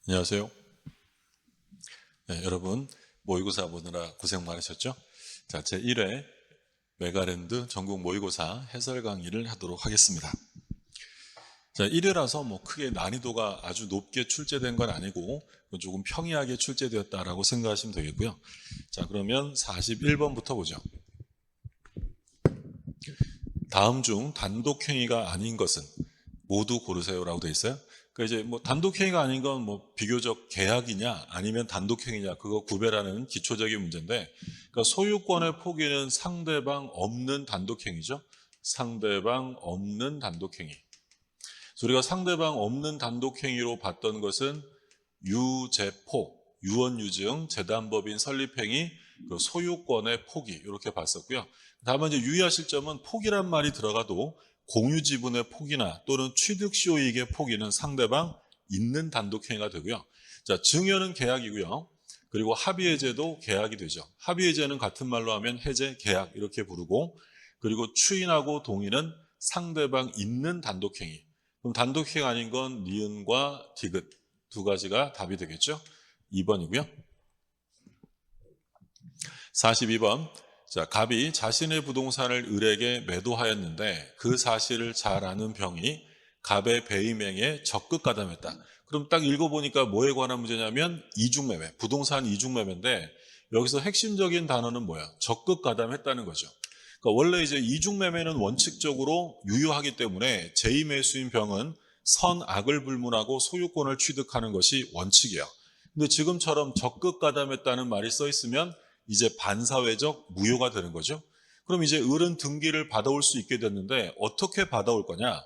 안녕하세요. 네, 여러분 모의고사 보느라 고생 많으셨죠? 자, 제1회 메가랜드 전국 모의고사 해설 강의를 하도록 하겠습니다. 자, 1회라서 뭐 크게 난이도가 아주 높게 출제된 건 아니고 조금 평이하게 출제되었다라고 생각하시면 되겠고요. 자, 그러면 41번부터 보죠. 다음 중 단독행위가 아닌 것은 모두 고르세요라고 되어 있어요. 그러니까 이제 뭐 단독행위가 아닌 건 뭐 비교적 계약이냐 아니면 단독행위냐 그거 구별하는 기초적인 문제인데, 그러니까 소유권의 포기는 상대방 없는 단독행위죠. 상대방 없는 단독행위. 그래서 우리가 상대방 없는 단독행위로 봤던 것은 유제포, 유언유증, 재단법인 설립행위, 그 소유권의 포기 이렇게 봤었고요. 다만 이제 유의하실 점은 포기란 말이 들어가도 공유지분의 포기나 또는 취득시효이익의 포기는 상대방 있는 단독행위가 되고요. 자, 증여는 계약이고요. 그리고 합의해제도 계약이 되죠. 합의해제는 같은 말로 하면 해제, 계약 이렇게 부르고, 그리고 추인하고 동의는 상대방 있는 단독행위. 그럼 단독행위가 아닌 건 니은과 디귿 두 가지가 답이 되겠죠. 2번이고요. 42번. 자, 갑이 자신의 부동산을 을에게 매도하였는데 그 사실을 잘 아는 병이 갑의 배임행에 적극 가담했다. 그럼 딱 읽어보니까 뭐에 관한 문제냐면 이중매매, 부동산 이중매매인데 여기서 핵심적인 단어는 뭐야? 적극 가담했다는 거죠. 그러니까 원래 이제 이중매매는 원칙적으로 유효하기 때문에 제2매수인 병은 선악을 불문하고 소유권을 취득하는 것이 원칙이에요. 근데 지금처럼 적극 가담했다는 말이 써 있으면 이제 반사회적 무효가 되는 거죠. 그럼 이제 을은 등기를 받아올 수 있게 됐는데 어떻게 받아올 거냐?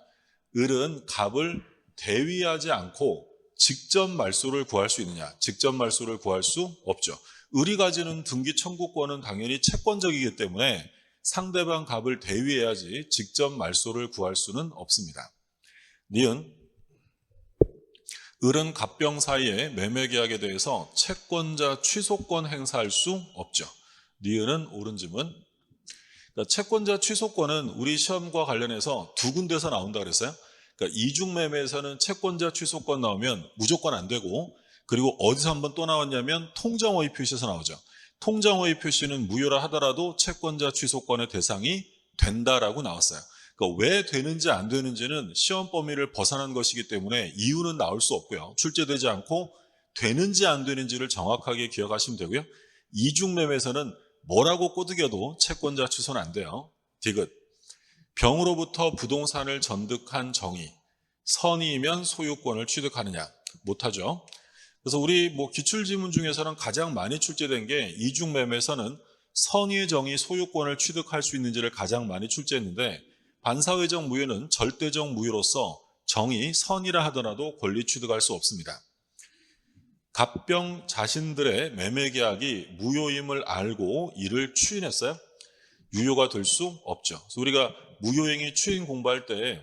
을은 갑을 대위하지 않고 직접 말소를 구할 수 있느냐? 직접 말소를 구할 수 없죠. 을이 가지는 등기 청구권은 당연히 채권적이기 때문에 상대방 갑을 대위해야지 직접 말소를 구할 수는 없습니다. 니은, 을은 갑병 사이에 매매계약에 대해서 채권자 취소권 행사할 수 없죠. 니은은 옳은 질문. 그러니까 채권자 취소권은 우리 시험과 관련해서 두 군데서 나온다 그랬어요. 그러니까 이중매매에서는 채권자 취소권 나오면 무조건 안 되고, 그리고 어디서 한번 또 나왔냐면 통정허위 표시에서 나오죠. 통정허위 표시는 무효라 하더라도 채권자 취소권의 대상이 된다라고 나왔어요. 그러니까 왜 되는지 안 되는지는 시험 범위를 벗어난 것이기 때문에 이유는 나올 수 없고요. 출제되지 않고 되는지 안 되는지를 정확하게 기억하시면 되고요. 이중매매에서는 뭐라고 꼬드겨도 채권자 취소는 안 돼요. 디귿. 병으로부터 부동산을 전득한 정의. 선의이면 소유권을 취득하느냐? 못하죠. 그래서 우리 기출지문 중에서는 가장 많이 출제된 게 이중매매에서는 선의의 정의 소유권을 취득할 수 있는지를 가장 많이 출제했는데, 반사회적 무효는 절대적 무효로서 정의 선이라 하더라도 권리 취득할 수 없습니다. 갑병 자신들의 매매계약이 무효임을 알고 이를 추인했어요? 유효가 될 수 없죠. 그래서 우리가 무효행위 추인 공부할 때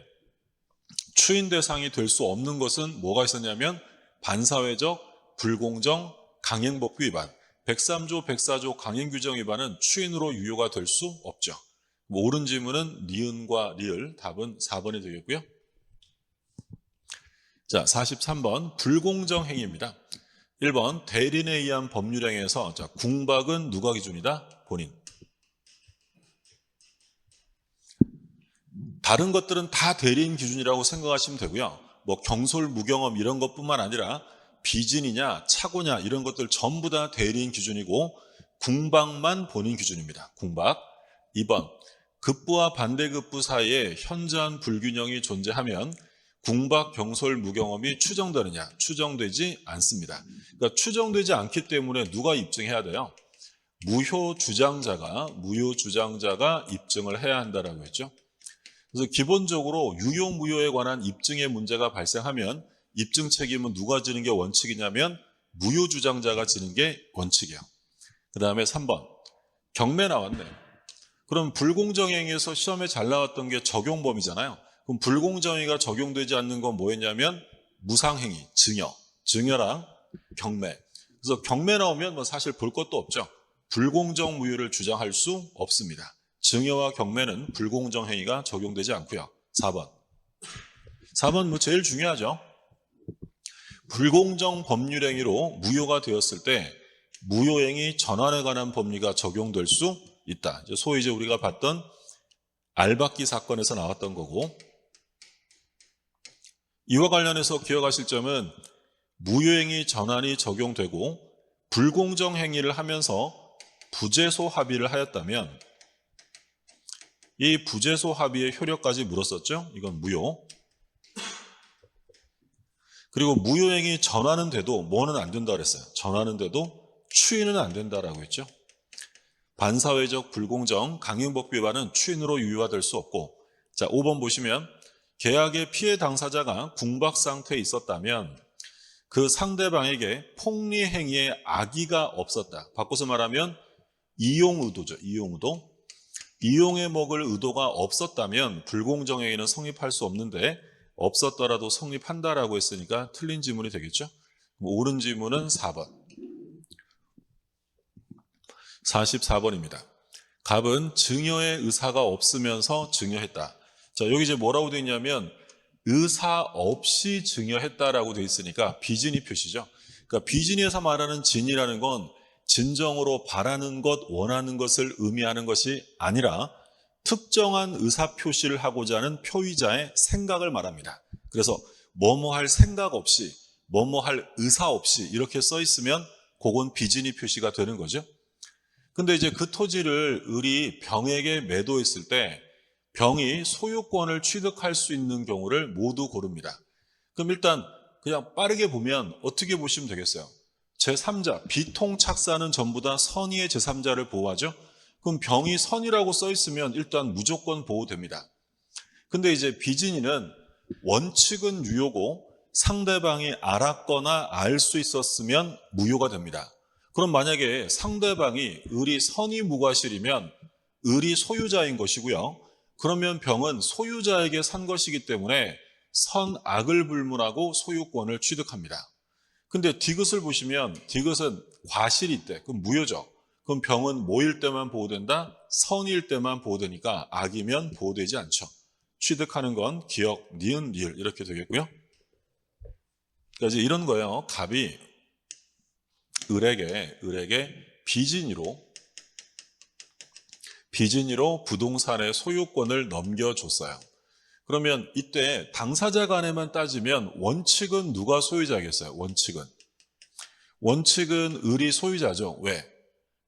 추인 대상이 될 수 없는 것은 뭐가 있었냐면 반사회적, 불공정, 강행법규 위반, 103조, 104조 강행규정 위반은 추인으로 유효가 될 수 없죠. 옳은 질문은 니은과 리을, 답은 4번이 되겠고요. 자, 43번 불공정 행위입니다. 1번 대리인에 의한 법률행위에서, 자, 궁박은 누가 기준이다? 본인. 다른 것들은 다 대리인 기준이라고 생각하시면 되고요. 경솔, 무경험 이런 것뿐만 아니라 비진이냐, 착오냐 이런 것들 전부 다 대리인 기준이고 궁박만 본인 기준입니다. 궁박. 2번 급부와 반대급부 사이에 현저한 불균형이 존재하면 궁박, 경솔, 무경험이 추정되느냐? 추정되지 않습니다. 그러니까 추정되지 않기 때문에 누가 입증해야 돼요? 무효 주장자가 입증을 해야 한다라고 했죠. 그래서 기본적으로 유효, 무효에 관한 입증의 문제가 발생하면 입증 책임은 누가 지는 게 원칙이냐면 무효 주장자가 지는 게 원칙이에요. 그 다음에 3번 경매 나왔네. 그럼 불공정행위에서 시험에 잘 나왔던 게 적용범위잖아요. 그럼 불공정행위가 적용되지 않는 건 뭐였냐면 무상행위, 증여랑 경매. 그래서 경매 나오면 사실 볼 것도 없죠. 불공정 무효를 주장할 수 없습니다. 증여와 경매는 불공정 행위가 적용되지 않고요. 4번 제일 중요하죠. 불공정 법률행위로 무효가 되었을 때 무효행위 전환에 관한 법리가 적용될 수 있다. 소위 이제 우리가 봤던 알박기 사건에서 나왔던 거고, 이와 관련해서 기억하실 점은 무효행위 전환이 적용되고 불공정 행위를 하면서 부재소 합의를 하였다면 이 부재소 합의의 효력까지 물었었죠. 이건 무효. 그리고 무효행위 전환은 돼도 뭐는 안 된다 그랬어요. 전환은 돼도 추인은 안 된다라고 했죠. 반사회적 불공정 강행법 위반은 추인으로 유효화될 수 없고, 자 5번 보시면 계약의 피해 당사자가 궁박 상태에 있었다면 그 상대방에게 폭리 행위의 악의가 없었다. 바꿔서 말하면 이용 의도죠. 이용 의도. 이용해 먹을 의도가 없었다면 불공정 행위는 성립할 수 없는데 없었더라도 성립한다라고 했으니까 틀린 지문이 되겠죠. 옳은 지문은 4번. 44번입니다. 갑은 증여의 의사가 없으면서 증여했다. 자, 여기 이제 뭐라고 되어 있냐면 의사 없이 증여했다라고 되어 있으니까 비진의 표시죠. 그러니까 비진의에서 말하는 진이라는 건 진정으로 바라는 것, 원하는 것을 의미하는 것이 아니라 특정한 의사 표시를 하고자 하는 표의자의 생각을 말합니다. 그래서 뭐뭐 할 생각 없이, 뭐뭐 할 의사 없이 이렇게 써 있으면 그건 비진의 표시가 되는 거죠. 근데 이제 그 토지를 을이 병에게 매도했을 때 병이 소유권을 취득할 수 있는 경우를 모두 고릅니다. 그럼 일단 그냥 빠르게 보면 어떻게 보시면 되겠어요? 제3자, 비통착사는 전부 다 선의의 제3자를 보호하죠? 그럼 병이 선이라고 써 있으면 일단 무조건 보호됩니다. 근데 이제 비진이는 원칙은 유효고 상대방이 알았거나 알 수 있었으면 무효가 됩니다. 그럼 만약에 상대방이 을이 선의 무과실이면 을이 소유자인 것이고요. 그러면 병은 소유자에게 산 것이기 때문에 선악을 불문하고 소유권을 취득합니다. 근데 디귿을 보시면 디귿은 과실일 때, 그럼 무효죠. 그럼 병은 뭐일 때만 보호된다? 선일 때만 보호되니까 악이면 보호되지 않죠. 취득하는 건 기역, 니은, 리을 이렇게 되겠고요. 그러니까 이제 이런 거예요. 갑이 을에게 비진이로 부동산의 소유권을 넘겨줬어요. 그러면 이때 당사자 간에만 따지면 원칙은 누가 소유자겠어요? 원칙은 을이 소유자죠. 왜?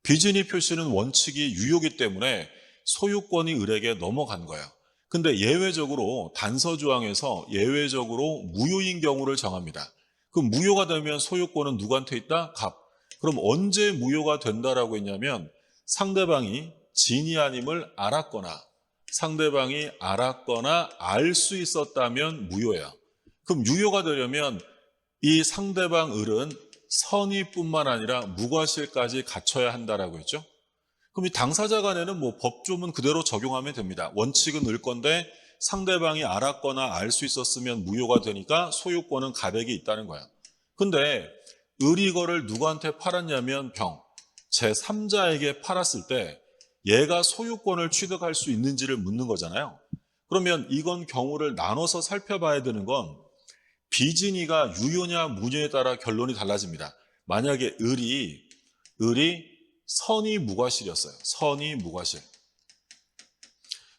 비진이 표시는 원칙이 유효기 때문에 소유권이 을에게 넘어간 거예요. 근데 예외적으로 단서조항에서 예외적으로 무효인 경우를 정합니다. 그럼 무효가 되면 소유권은 누구한테 있다? 갑. 그럼 언제 무효가 된다라고 했냐면 상대방이 진이 아님을 알았거나 상대방이 알았거나 알 수 있었다면 무효예요. 그럼 유효가 되려면 이 상대방 을은 선의뿐만 아니라 무과실까지 갖춰야 한다라고 했죠. 그럼 이 당사자 간에는 뭐 법조문 그대로 적용하면 됩니다. 원칙은 을 건데 상대방이 알았거나 알 수 있었으면 무효가 되니까 소유권은 갑에게 있다는 거야. 근데 을이 이거를 누구한테 팔았냐면 병, 제3자에게 팔았을 때 얘가 소유권을 취득할 수 있는지를 묻는 거잖아요. 그러면 이건 경우를 나눠서 살펴봐야 되는 건 비진이가 유효냐 무효에 따라 결론이 달라집니다. 만약에 을이 선의 무과실이었어요. 선의 무과실.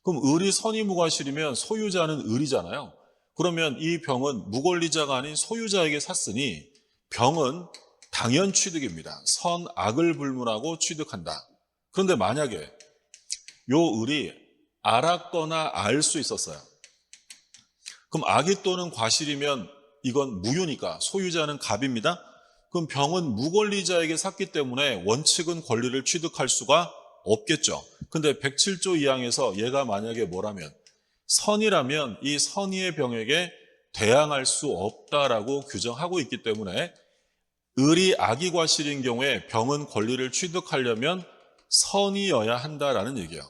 그럼 을이 선의 무과실이면 소유자는 을이잖아요. 그러면 이 병은 무권리자가 아닌 소유자에게 샀으니 병은 당연 취득입니다. 선악을 불문하고 취득한다. 그런데 만약에 요 을이 알았거나 알 수 있었어요. 그럼 악의 또는 과실이면 이건 무효니까 소유자는 갑입니다. 그럼 병은 무권리자에게 샀기 때문에 원칙은 권리를 취득할 수가 없겠죠. 근데 107조 2항에서 얘가 만약에 뭐라면 선이라면 이 선의의 병에게 대항할 수 없다라고 규정하고 있기 때문에 을이 악의 과실인 경우에 병은 권리를 취득하려면 선이어야 한다라는 얘기예요.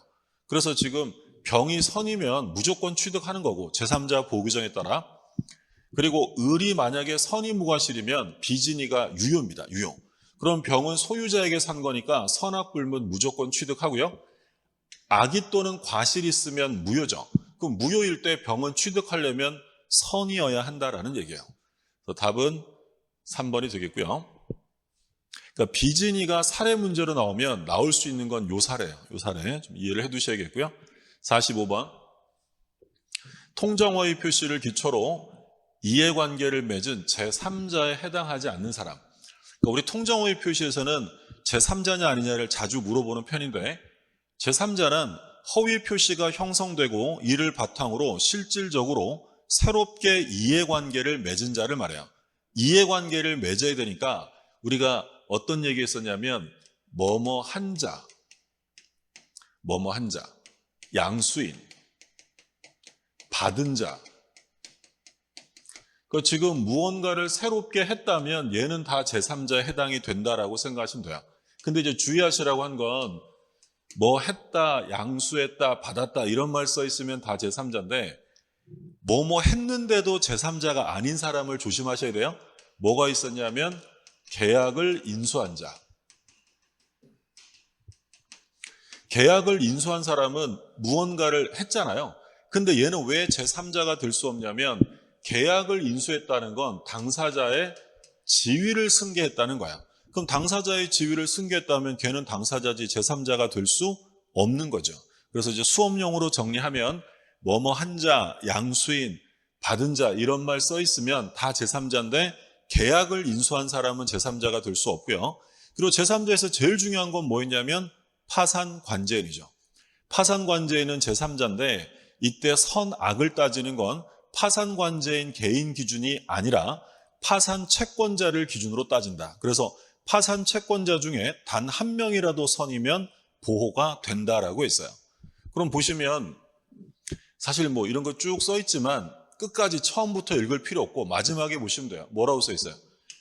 그래서 지금 병이 선이면 무조건 취득하는 거고 제3자 보호 규정에 따라. 그리고 을이 만약에 선의 무과실이면 비진이가 유효입니다. 유효. 그럼 병은 소유자에게 산 거니까 선악 불문 무조건 취득하고요. 악의 또는 과실이 있으면 무효죠. 그럼 무효일 때 병은 취득하려면 선이어야 한다라는 얘기예요. 그래서 답은 3번이 되겠고요. 그러니까 비진이가 사례 문제로 나오면 나올 수 있는 건 요 사례예요. 요 사례 좀 이해를 해두셔야겠고요. 45번 통정어의 표시를 기초로 이해관계를 맺은 제3자에 해당하지 않는 사람. 그러니까 우리 통정어의 표시에서는 제3자냐 아니냐를 자주 물어보는 편인데 제3자는 허위 표시가 형성되고 이를 바탕으로 실질적으로 새롭게 이해관계를 맺은 자를 말해요. 이해관계를 맺어야 되니까 우리가 어떤 얘기 했었냐면 뭐뭐 한 자, 뭐뭐 한 자, 양수인, 받은 자. 그 지금 무언가를 새롭게 했다면 얘는 다 제3자에 해당이 된다라고 생각하시면 돼요. 근데 이제 주의하시라고 한 건 뭐 했다, 양수했다, 받았다 이런 말 써 있으면 다 제3자인데 뭐뭐 했는데도 제3자가 아닌 사람을 조심하셔야 돼요. 뭐가 있었냐면 계약을 인수한 자. 계약을 인수한 사람은 무언가를 했잖아요. 근데 얘는 왜 제3자가 될 수 없냐면 계약을 인수했다는 건 당사자의 지위를 승계했다는 거야. 그럼 당사자의 지위를 승계했다면 걔는 당사자지 제3자가 될 수 없는 거죠. 그래서 이제 수업용으로 정리하면 뭐뭐 한 자, 양수인, 받은 자 이런 말 써 있으면 다 제3자인데 계약을 인수한 사람은 제3자가 될 수 없고요. 그리고 제3자에서 제일 중요한 건 뭐였냐면 파산관제인이죠. 파산관제인은 제3자인데 이때 선악을 따지는 건 파산관제인 개인 기준이 아니라 파산채권자를 기준으로 따진다. 그래서 파산채권자 중에 단 한 명이라도 선이면 보호가 된다라고 했어요. 그럼 보시면 사실 뭐 이런 거 쭉 써 있지만 끝까지 처음부터 읽을 필요 없고 마지막에 보시면 돼요. 뭐라고 써 있어요?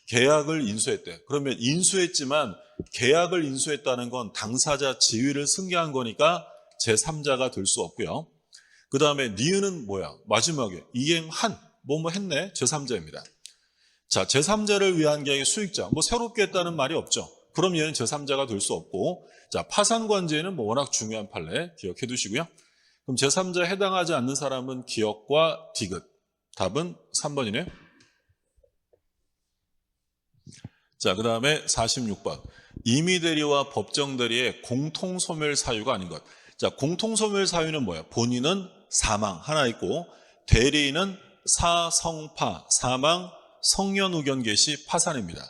계약을 인수했대. 그러면 인수했지만 계약을 인수했다는 건 당사자 지위를 승계한 거니까 제3자가 될 수 없고요. 그 다음에 니은은 뭐야? 마지막에 이행한 뭐뭐 했네? 제3자입니다. 자, 제3자를 위한 계약의 수익자. 뭐 새롭게 했다는 말이 없죠. 그럼 얘는 제3자가 될 수 없고 자, 파산관제는 뭐 워낙 중요한 판례 기억해 두시고요. 그럼 제3자에 해당하지 않는 사람은 기업과 디귿. 답은 3번이네요. 자, 그 다음에 46번. 임의대리와 법정대리의 공통소멸 사유가 아닌 것. 자, 공통소멸 사유는 뭐야? 본인은 사망 하나 있고 대리인은 사성파, 사망, 성년후견 개시, 파산입니다.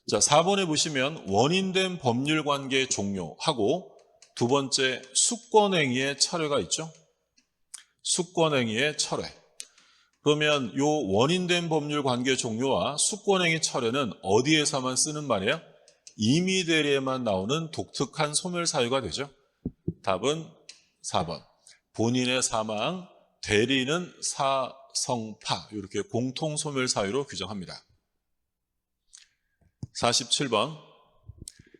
자, 4번에 보시면 원인된 법률관계 종료하고 두 번째 수권행위의 철회가 있죠. 수권행위의 철회. 그러면 요 원인된 법률관계 종료와 수권행위 철회는 어디에서만 쓰는 말이에요? 임의대리에만 나오는 독특한 소멸사유가 되죠. 답은 4번. 본인의 사망, 대리는 사성파 이렇게 공통소멸사유로 규정합니다. 47번.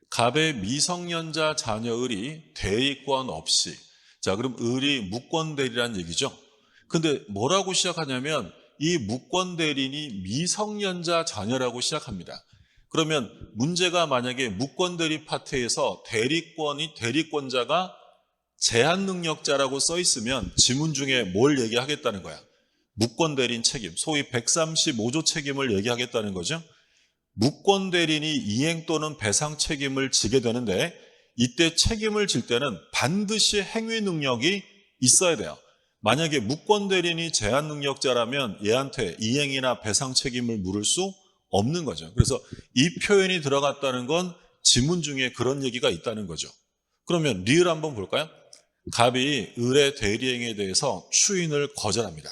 갑의 미성년자 자녀을이 대리권 없이. 자, 그럼 을이 무권대리란 얘기죠. 근데 뭐라고 시작하냐면 이 무권대리인이 미성년자 자녀라고 시작합니다. 그러면 문제가 만약에 무권대리 파트에서 대리권자가 제한능력자라고 써 있으면 지문 중에 뭘 얘기하겠다는 거야? 무권대리인 책임, 소위 135조 책임을 얘기하겠다는 거죠. 무권대리인이 이행 또는 배상 책임을 지게 되는데 이때 책임을 질 때는 반드시 행위 능력이 있어야 돼요. 만약에 무권대리인이 제한능력자라면 얘한테 이행이나 배상 책임을 물을 수 없는 거죠. 그래서 이 표현이 들어갔다는 건 지문 중에 그런 얘기가 있다는 거죠. 그러면 리을 한번 볼까요? 갑이 을의 대리행위에 대해서 추인을 거절합니다.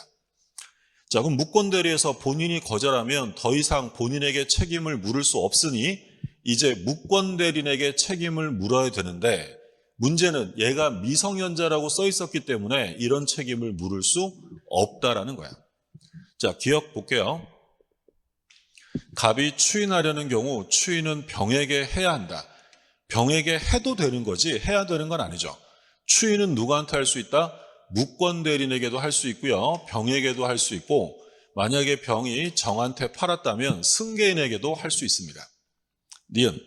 자, 그럼 무권대리에서 본인이 거절하면 더 이상 본인에게 책임을 물을 수 없으니 이제 무권대리인에게 책임을 물어야 되는데 문제는 얘가 미성년자라고 써 있었기 때문에 이런 책임을 물을 수 없다라는 거야. 자, 기억 볼게요. 갑이 추인하려는 경우 추인은 병에게 해야 한다. 병에게 해도 되는 거지 해야 되는 건 아니죠. 추인은 누구한테 할 수 있다? 무권대리인에게도 할 수 있고요. 병에게도 할 수 있고 만약에 병이 정한테 팔았다면 승계인에게도 할 수 있습니다. 니은.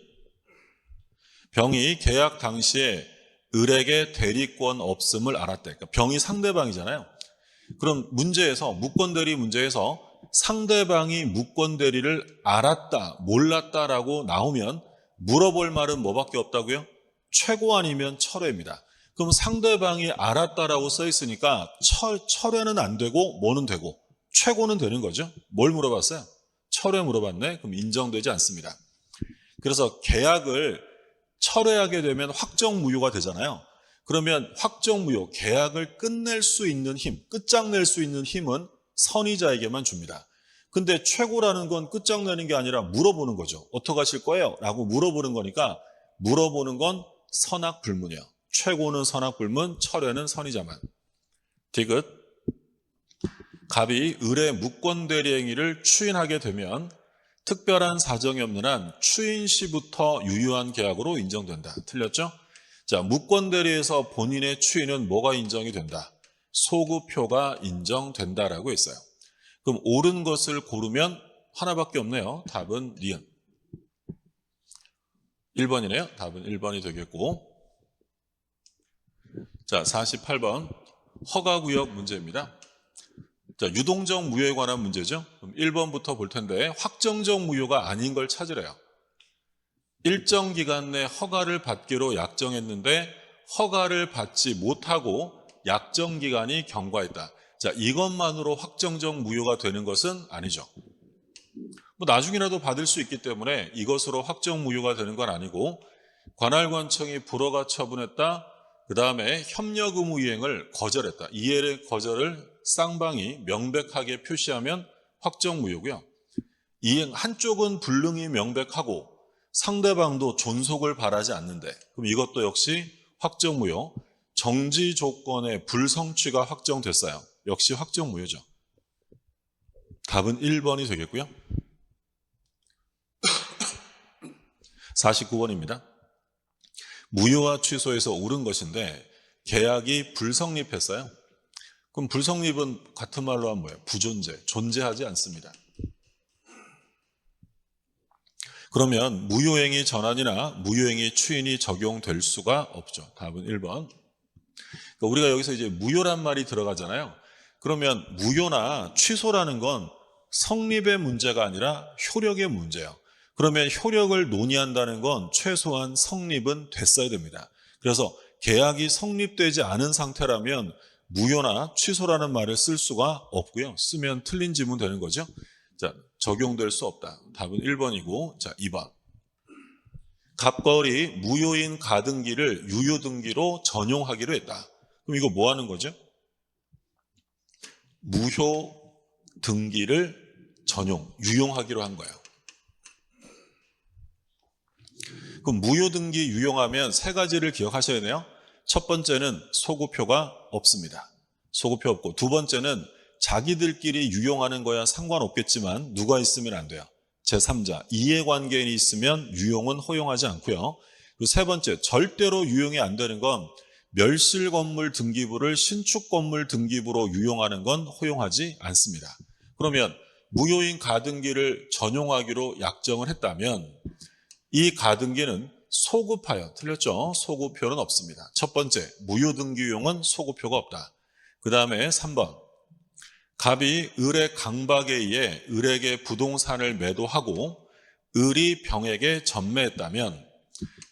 병이 계약 당시에 을에게 대리권 없음을 알았대. 그러니까 병이 상대방이잖아요. 그럼 문제에서 무권대리 문제에서 상대방이 무권대리를 알았다, 몰랐다라고 나오면 물어볼 말은 뭐밖에 없다고요? 최고 아니면 철회입니다. 그럼 상대방이 알았다라고 써 있으니까 철회는 안 되고 뭐는 되고 최고는 되는 거죠. 뭘 물어봤어요? 철회 물어봤네. 그럼 인정되지 않습니다. 그래서 계약을 철회하게 되면 확정무효가 되잖아요. 그러면 확정무효, 계약을 끝낼 수 있는 힘, 끝장낼 수 있는 힘은 선의자에게만 줍니다. 근데 최고라는 건 끝장내는 게 아니라 물어보는 거죠. 어떻게 하실 거예요? 라고 물어보는 거니까 물어보는 건 선악불문이에요. 최고는 선악불문, 철회는 선의자만. 디귿. 갑이 을의 무권대리 행위를 추인하게 되면 특별한 사정이 없는 한 추인 시부터 유효한 계약으로 인정된다. 틀렸죠? 자, 무권대리에서 본인의 추인은 뭐가 인정이 된다? 소급표가 인정된다라고 했어요. 그럼 옳은 것을 고르면 하나밖에 없네요. 답은 니은. 1번이네요. 답은 1번이 되겠고. 자, 48번 허가구역 문제입니다. 자, 유동적 무효에 관한 문제죠. 그럼 1번부터 볼 텐데 확정적 무효가 아닌 걸 찾으래요. 일정 기간 내 허가를 받기로 약정했는데 허가를 받지 못하고 약정 기간이 경과했다. 자, 이것만으로 확정적 무효가 되는 것은 아니죠. 뭐 나중이라도 받을 수 있기 때문에 이것으로 확정 무효가 되는 건 아니고 관할관청이 불허가 처분했다. 그 다음에 협력 의무 이행을 거절했다. 이해의 거절을 쌍방이 명백하게 표시하면 확정 무효고요. 이행 한쪽은 불능이 명백하고 상대방도 존속을 바라지 않는데 그럼 이것도 역시 확정 무효. 정지 조건의 불성취가 확정됐어요. 역시 확정 무효죠. 답은 1번이 되겠고요. 49번입니다. 무효와 취소에서 옳은 것인데 계약이 불성립했어요. 그럼 불성립은 같은 말로 하면 뭐예요? 부존재, 존재하지 않습니다. 그러면 무효행위 전환이나 무효행위 추인이 적용될 수가 없죠. 답은 1번. 그러니까 우리가 여기서 이제 무효란 말이 들어가잖아요. 그러면 무효나 취소라는 건 성립의 문제가 아니라 효력의 문제예요. 그러면 효력을 논의한다는 건 최소한 성립은 됐어야 됩니다. 그래서 계약이 성립되지 않은 상태라면 무효나 취소라는 말을 쓸 수가 없고요. 쓰면 틀린 지문 되는 거죠. 자, 적용될 수 없다. 답은 1번이고, 자, 2번. 갑거을이 무효인 가등기를 유효등기로 전용하기로 했다. 그럼 이거 뭐 하는 거죠? 무효 등기를 유용하기로 한 거예요. 그럼 무효 등기 유용하면 세 가지를 기억하셔야 돼요. 첫 번째는 소급표가 없습니다. 소급표 없고, 두 번째는 자기들끼리 유용하는 거야 상관없겠지만 누가 있으면 안 돼요. 제3자, 이해관계인이 있으면 유용은 허용하지 않고요. 그리고 세 번째, 절대로 유용이 안 되는 건 멸실건물 등기부를 신축건물 등기부로 유용하는 건 허용하지 않습니다. 그러면 무효인 가등기를 전용하기로 약정을 했다면 이 가등기는 소급하여, 틀렸죠? 소급표는 없습니다. 첫 번째, 무효등기 유용은 소급표가 없다. 그 다음에 3번, 갑이 을의 강박에 의해 을에게 부동산을 매도하고 을이 병에게 전매했다면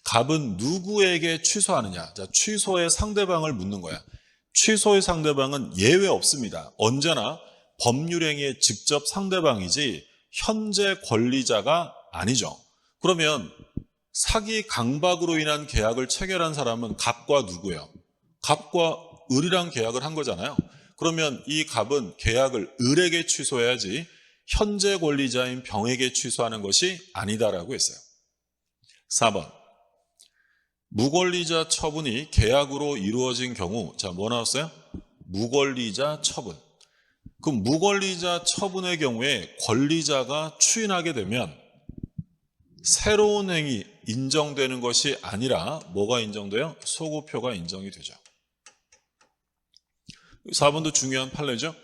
갑은 누구에게 취소하느냐? 자, 취소의 상대방을 묻는 거야. 취소의 상대방은 예외 없습니다. 언제나 법률행위의 직접 상대방이지 현재 권리자가 아니죠. 그러면 사기 강박으로 인한 계약을 체결한 사람은 갑과 누구예요? 갑과 을이랑 계약을 한 거잖아요. 그러면 이 갑은 계약을 을에게 취소해야지 현재 권리자인 병에게 취소하는 것이 아니다라고 했어요. 4번. 무권리자 처분이 계약으로 이루어진 경우, 자, 뭐 나왔어요? 무권리자 처분. 그럼 무권리자 처분의 경우에 권리자가 추인하게 되면 새로운 행위 인정되는 것이 아니라 뭐가 인정돼요? 소급표가 인정이 되죠. 4번도 중요한 판례죠.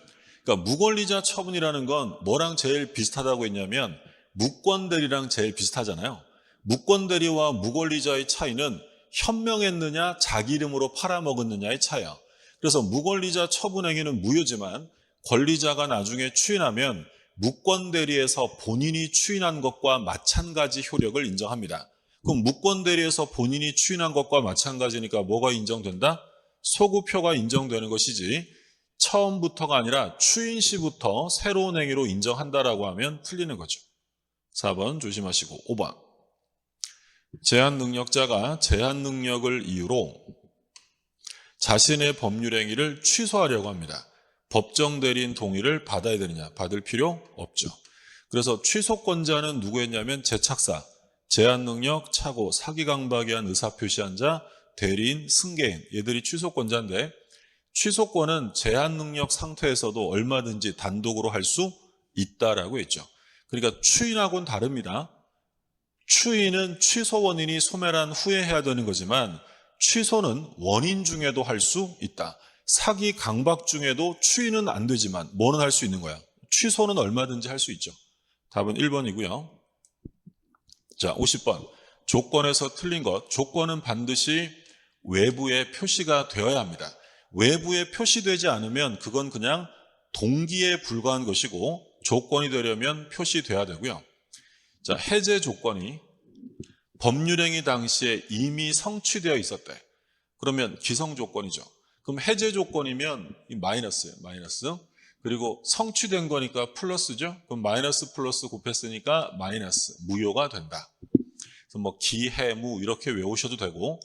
그러니까 무권리자 처분이라는 건 뭐랑 제일 비슷하다고 했냐면 무권대리랑 제일 비슷하잖아요. 무권대리와 무권리자의 차이는 현명했느냐 자기 이름으로 팔아먹었느냐의 차이야. 그래서 무권리자 처분 행위는 무효지만 권리자가 나중에 추인하면 무권대리에서 본인이 추인한 것과 마찬가지 효력을 인정합니다. 그럼 무권대리에서 본인이 추인한 것과 마찬가지니까 뭐가 인정된다? 소구표가 인정되는 것이지 처음부터가 아니라 추인 시부터 새로운 행위로 인정한다라고 하면 틀리는 거죠. 4번 조심하시고 5번 제한 능력자가 제한 능력을 이유로 자신의 법률 행위를 취소하려고 합니다. 법정 대리인 동의를 받아야 되느냐? 받을 필요 없죠. 그래서 취소권자는 누구였냐면 제착사, 제한 능력, 착오, 사기 강박에 의사 표시한 자, 대리인, 승계인 얘들이 취소권자인데 취소권은 제한 능력 상태에서도 얼마든지 단독으로 할 수 있다라고 했죠. 그러니까 추인하고는 다릅니다. 추인은 취소 원인이 소멸한 후에 해야 되는 거지만 취소는 원인 중에도 할 수 있다. 사기 강박 중에도 추인은 안 되지만 뭐는 할 수 있는 거야? 취소는 얼마든지 할 수 있죠. 답은 1번이고요. 자, 50번. 조건에서 틀린 것. 조건은 반드시 외부에 표시가 되어야 합니다. 외부에 표시되지 않으면 그건 그냥 동기에 불과한 것이고 조건이 되려면 표시돼야 되고요. 자, 해제 조건이 법률행위 당시에 이미 성취되어 있었대. 그러면 기성 조건이죠. 그럼 해제 조건이면 이 마이너스예요. 마이너스. 그리고 성취된 거니까 플러스죠. 그럼 마이너스 플러스 곱했으니까 마이너스. 무효가 된다. 그래서 뭐 기해무 이렇게 외우셔도 되고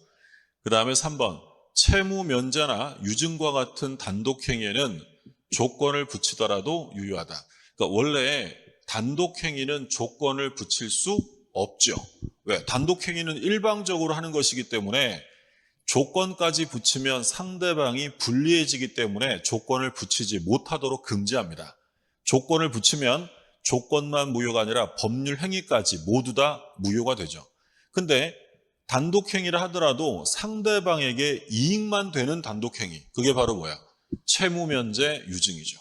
그 다음에 3번 채무 면제나 유증과 같은 단독행위에는 조건을 붙이더라도 유효하다. 그러니까 원래 단독행위는 조건을 붙일 수 없죠. 왜? 단독행위는 일방적으로 하는 것이기 때문에 조건까지 붙이면 상대방이 불리해지기 때문에 조건을 붙이지 못하도록 금지합니다. 조건을 붙이면 조건만 무효가 아니라 법률 행위까지 모두 다 무효가 되죠. 근데 단독행위를 하더라도 상대방에게 이익만 되는 단독행위, 그게 바로 뭐야? 채무면제, 유증이죠.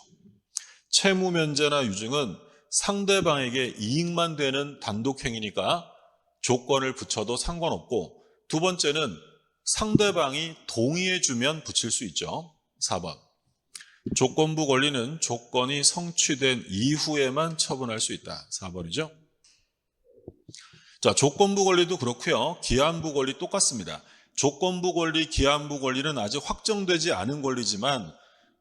채무면제나 유증은 상대방에게 이익만 되는 단독행위니까 조건을 붙여도 상관없고 두 번째는 상대방이 동의해주면 붙일 수 있죠. 4번. 조건부 권리는 조건이 성취된 이후에만 처분할 수 있다. 4번이죠. 자, 조건부 권리도 그렇고요. 기한부 권리 똑같습니다. 조건부 권리, 기한부 권리는 아직 확정되지 않은 권리지만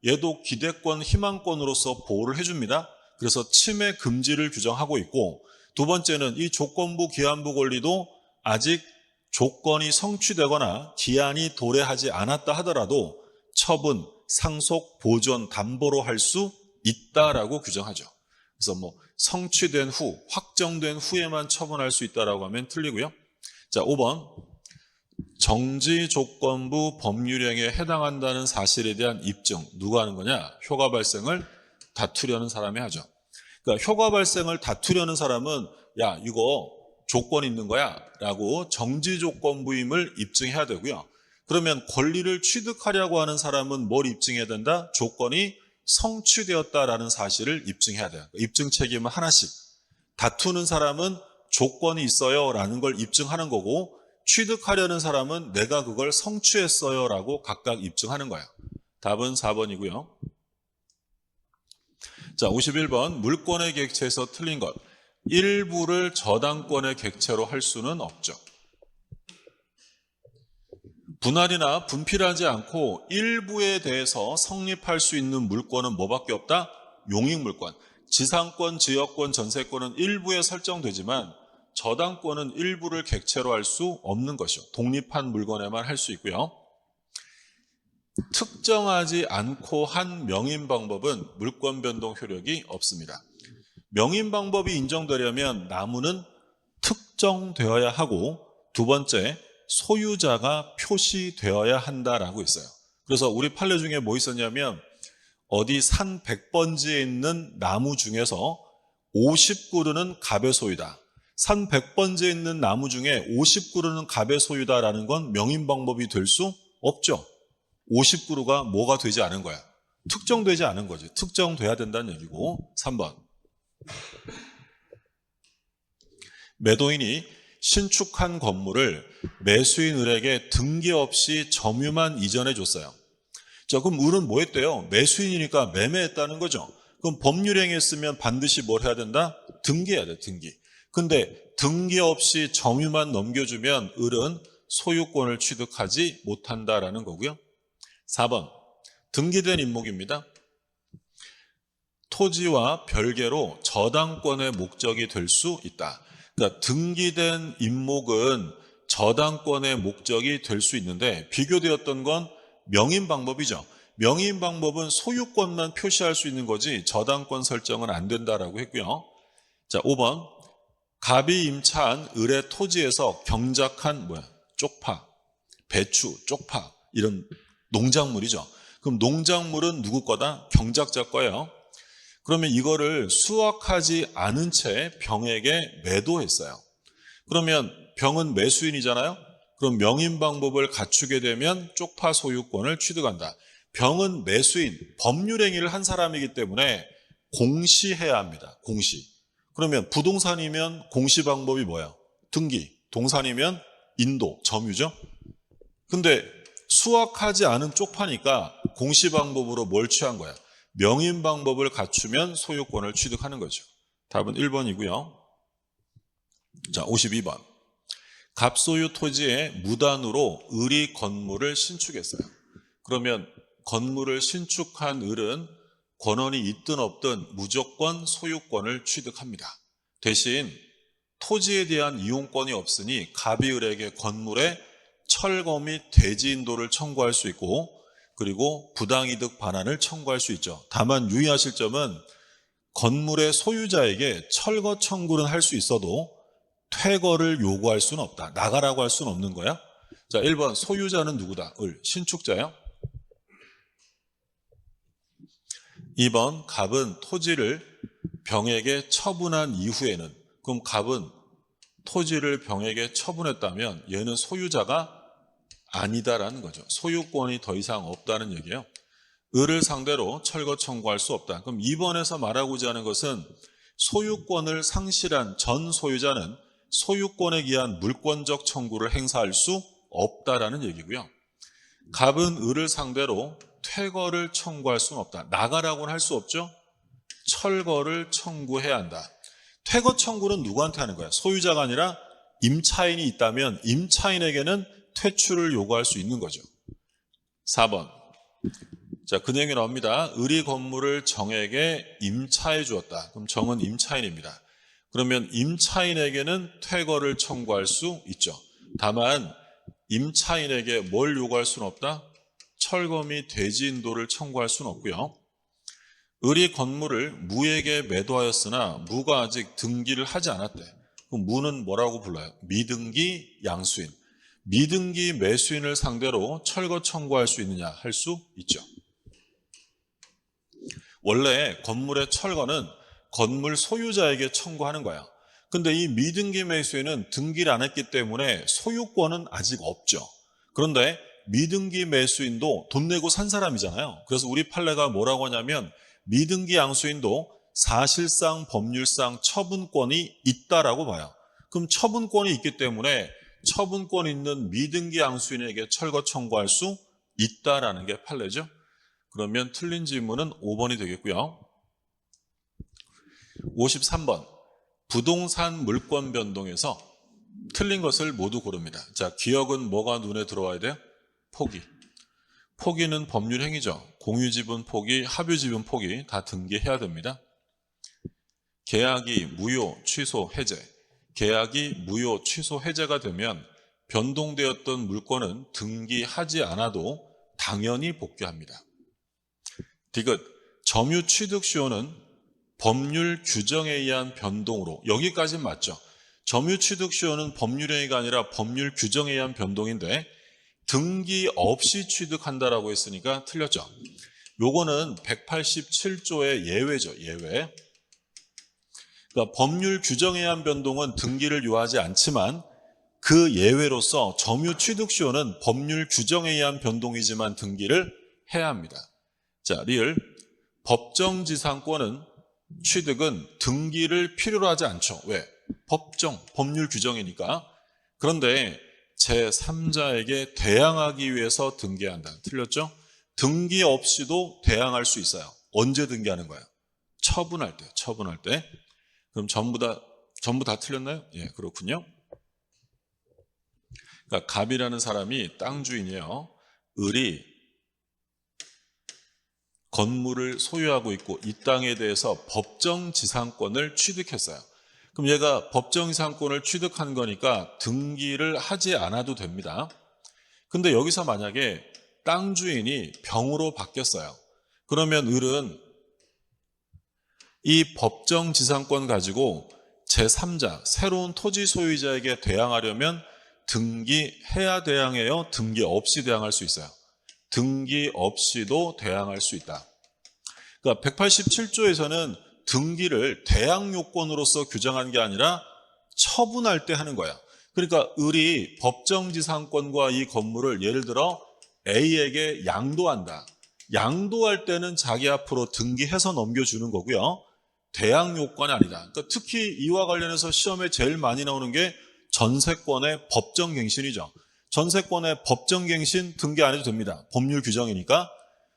얘도 기대권, 희망권으로서 보호를 해줍니다. 그래서 침해 금지를 규정하고 있고 두 번째는 이 조건부, 기한부 권리도 아직 조건이 성취되거나 기한이 도래하지 않았다 하더라도 처분, 상속, 보존, 담보로 할 수 있다라고 규정하죠. 그래서 뭐 성취된 후, 확정된 후에만 처분할 수 있다라고 하면 틀리고요. 자, 5번. 정지 조건부 법률행위에 해당한다는 사실에 대한 입증. 누가 하는 거냐? 효과 발생을 다투려는 사람이 하죠. 그러니까 효과 발생을 다투려는 사람은 야, 이거 조건 있는 거야 라고 정지 조건부임을 입증해야 되고요. 그러면 권리를 취득하려고 하는 사람은 뭘 입증해야 된다? 조건이 성취되었다라는 사실을 입증해야 돼요. 입증 책임은 하나씩. 다투는 사람은 조건이 있어요 라는 걸 입증하는 거고 취득하려는 사람은 내가 그걸 성취했어요 라고 각각 입증하는 거예요. 답은 4번이고요. 자, 51번. 물권의 객체에서 틀린 것. 일부를 저당권의 객체로 할 수는 없죠. 분할이나 분필하지 않고 일부에 대해서 성립할 수 있는 물권은 뭐밖에 없다? 용익물권. 지상권, 지역권, 전세권은 일부에 설정되지만 저당권은 일부를 객체로 할 수 없는 것이죠. 독립한 물건에만 할 수 있고요. 특정하지 않고 한 명인 방법은 물권 변동 효력이 없습니다. 명인 방법이 인정되려면 나무는 특정되어야 하고 두 번째 소유자가 표시되어야 한다라고 있어요. 그래서 우리 판례 중에 뭐 있었냐면 어디 산 100번지에 있는 나무 중에서 50그루는 갑의 소유다. 산 100번지에 있는 나무 중에 50그루는 갑의 소유다라는 건 명인 방법이 될 수 없죠. 50그루가 뭐가 되지 않은 거야. 특정되지 않은 거지. 특정돼야 된다는 얘기고. 3번. 매도인이 신축한 건물을 매수인 을에게 등기 없이 점유만 이전해 줬어요. 자, 그럼 을은 뭐 했대요? 매수인이니까 매매했다는 거죠. 그럼 법률행위 했으면 반드시 뭘 해야 된다? 등기해야 돼, 등기. 근데 등기 없이 점유만 넘겨주면 을은 소유권을 취득하지 못한다라는 거고요. 4번, 등기된 임목입니다. 토지와 별개로 저당권의 목적이 될 수 있다. 그러니까 등기된 임목은 저당권의 목적이 될 수 있는데 비교되었던 건 명인 방법이죠. 명인 방법은 소유권만 표시할 수 있는 거지 저당권 설정은 안 된다라고 했고요. 자, 5번. 갑이 임차한 을의 토지에서 경작한 쪽파, 배추, 쪽파 이런 농작물이죠. 그럼 농작물은 누구 거다? 경작자 거예요. 그러면 이거를 수확하지 않은 채 병에게 매도했어요. 그러면 병은 매수인이잖아요. 그럼 명인 방법을 갖추게 되면 쪽파 소유권을 취득한다. 병은 매수인, 법률행위를 한 사람이기 때문에 공시해야 합니다. 공시. 그러면 부동산이면 공시 방법이 뭐야? 등기. 동산이면 인도, 점유죠. 근데 수확하지 않은 쪽파니까 공시 방법으로 뭘 취한 거야? 명인 방법을 갖추면 소유권을 취득하는 거죠. 답은 1번이고요. 자, 52번. 갑소유 토지에 무단으로 을이 건물을 신축했어요. 그러면 건물을 신축한 을은 권한이 있든 없든 무조건 소유권을 취득합니다. 대신 토지에 대한 이용권이 없으니 갑이 을에게 건물에 철거 및 대지인도를 청구할 수 있고 그리고 부당이득 반환을 청구할 수 있죠. 다만 유의하실 점은 건물의 소유자에게 철거 청구는 할 수 있어도 퇴거를 요구할 수는 없다. 나가라고 할 수는 없는 거야. 자, 1번 소유자는 누구다? 을, 신축자요. 2번 갑은 토지를 병에게 처분한 이후에는 그럼 갑은 토지를 병에게 처분했다면 얘는 소유자가 아니다라는 거죠. 소유권이 더 이상 없다는 얘기예요. 을을 상대로 철거 청구할 수 없다. 그럼 2번에서 말하고자 하는 것은 소유권을 상실한 전 소유자는 소유권에 기한 물권적 청구를 행사할 수 없다라는 얘기고요. 갑은 을을 상대로 퇴거를 청구할 수는 없다. 나가라고는 할 수 없죠. 철거를 청구해야 한다. 퇴거 청구는 누구한테 하는 거야? 소유자가 아니라 임차인이 있다면 임차인에게는 퇴출을 요구할 수 있는 거죠. 4번. 자, 그 내용이 나옵니다. 을이 건물을 정에게 임차해 주었다. 그럼 정은 임차인입니다. 그러면 임차인에게는 퇴거를 청구할 수 있죠. 다만 임차인에게 뭘 요구할 수는 없다? 철거 및 대지인도를 청구할 수는 없고요. 을이 건물을 무에게 매도하였으나 무가 아직 등기를 하지 않았대. 그럼 무는 뭐라고 불러요? 미등기 양수인. 미등기 매수인을 상대로 철거 청구할 수 있느냐? 할 수 있죠. 원래 건물의 철거는 건물 소유자에게 청구하는 거야. 근데 이 미등기 매수인은 등기를 안 했기 때문에 소유권은 아직 없죠. 그런데 미등기 매수인도 돈 내고 산 사람이잖아요. 그래서 우리 판례가 뭐라고 하냐면 미등기 양수인도 사실상 법률상 처분권이 있다라고 봐요. 그럼 처분권이 있기 때문에 처분권 있는 미등기 양수인에게 철거 청구할 수 있다라는 게 판례죠. 그러면 틀린 질문은 5번이 되겠고요. 53번. 부동산 물권 변동에서 틀린 것을 모두 고릅니다. 자, 기억은 뭐가 눈에 들어와야 돼요? 포기. 포기는 법률 행위죠. 공유지분 포기, 합유지분 포기 다 등기해야 됩니다. 계약이 무효, 취소, 해제. 계약이 무효, 취소, 해제가 되면 변동되었던 물권은 등기하지 않아도 당연히 복귀합니다. 디귿, 점유 취득 시효는 법률 규정에 의한 변동으로, 여기까지는 맞죠. 점유 취득 시효는 법률행위가 아니라 법률 규정에 의한 변동인데 등기 없이 취득한다라고 했으니까 틀렸죠. 요거는 187조의 예외죠. 예외. 그러니까 법률 규정에 의한 변동은 등기를 요하지 않지만 그 예외로서 점유 취득 시효는 법률 규정에 의한 변동이지만 등기를 해야 합니다. 자, 리을. 법정지상권은 취득은 등기를 필요로 하지 않죠. 왜? 법률 규정이니까. 그런데 제3자에게 대항하기 위해서 등기한다. 틀렸죠? 등기 없이도 대항할 수 있어요. 언제 등기하는 거예요? 처분할 때. 그럼 전부 다 틀렸나요? 예, 그렇군요. 그러니까 갑이라는 사람이 땅 주인이에요. 을이 건물을 소유하고 있고 이 땅에 대해서 법정 지상권을 취득했어요. 그럼 얘가 법정 지상권을 취득한 거니까 등기를 하지 않아도 됩니다. 근데 여기서 만약에 땅 주인이 병으로 바뀌었어요. 그러면 을은 이 법정 지상권 가지고 제3자, 새로운 토지 소유자에게 대항하려면 등기해야 대항해요? 등기 없이 대항할 수 있어요? 등기 없이도 대항할 수 있다. 그러니까 187조에서는 등기를 대항 요건으로서 규정한 게 아니라 처분할 때 하는 거야. 그러니까 을이 법정지상권과 이 건물을 예를 들어 A에게 양도한다. 양도할 때는 자기 앞으로 등기해서 넘겨주는 거고요. 대항 요건이 아니다. 그러니까 특히 이와 관련해서 시험에 제일 많이 나오는 게 전세권의 법정갱신이죠. 전세권의 법정갱신 등기 안 해도 됩니다. 법률 규정이니까.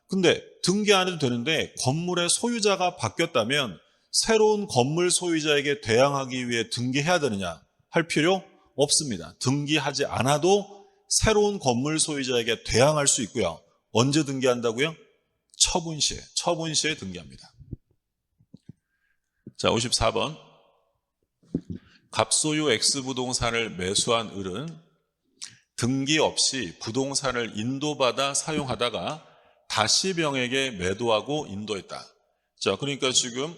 근데 등기 안 해도 되는데 건물의 소유자가 바뀌었다면 새로운 건물 소유자에게 대항하기 위해 등기해야 되느냐? 할 필요 없습니다. 등기하지 않아도 새로운 건물 소유자에게 대항할 수 있고요. 언제 등기한다고요? 처분 시에 등기합니다. 자, 54번. 갑소유 X부동산을 매수한 을은 등기 없이 부동산을 인도받아 사용하다가 다시 병에게 매도하고 인도했다. 자, 그러니까 지금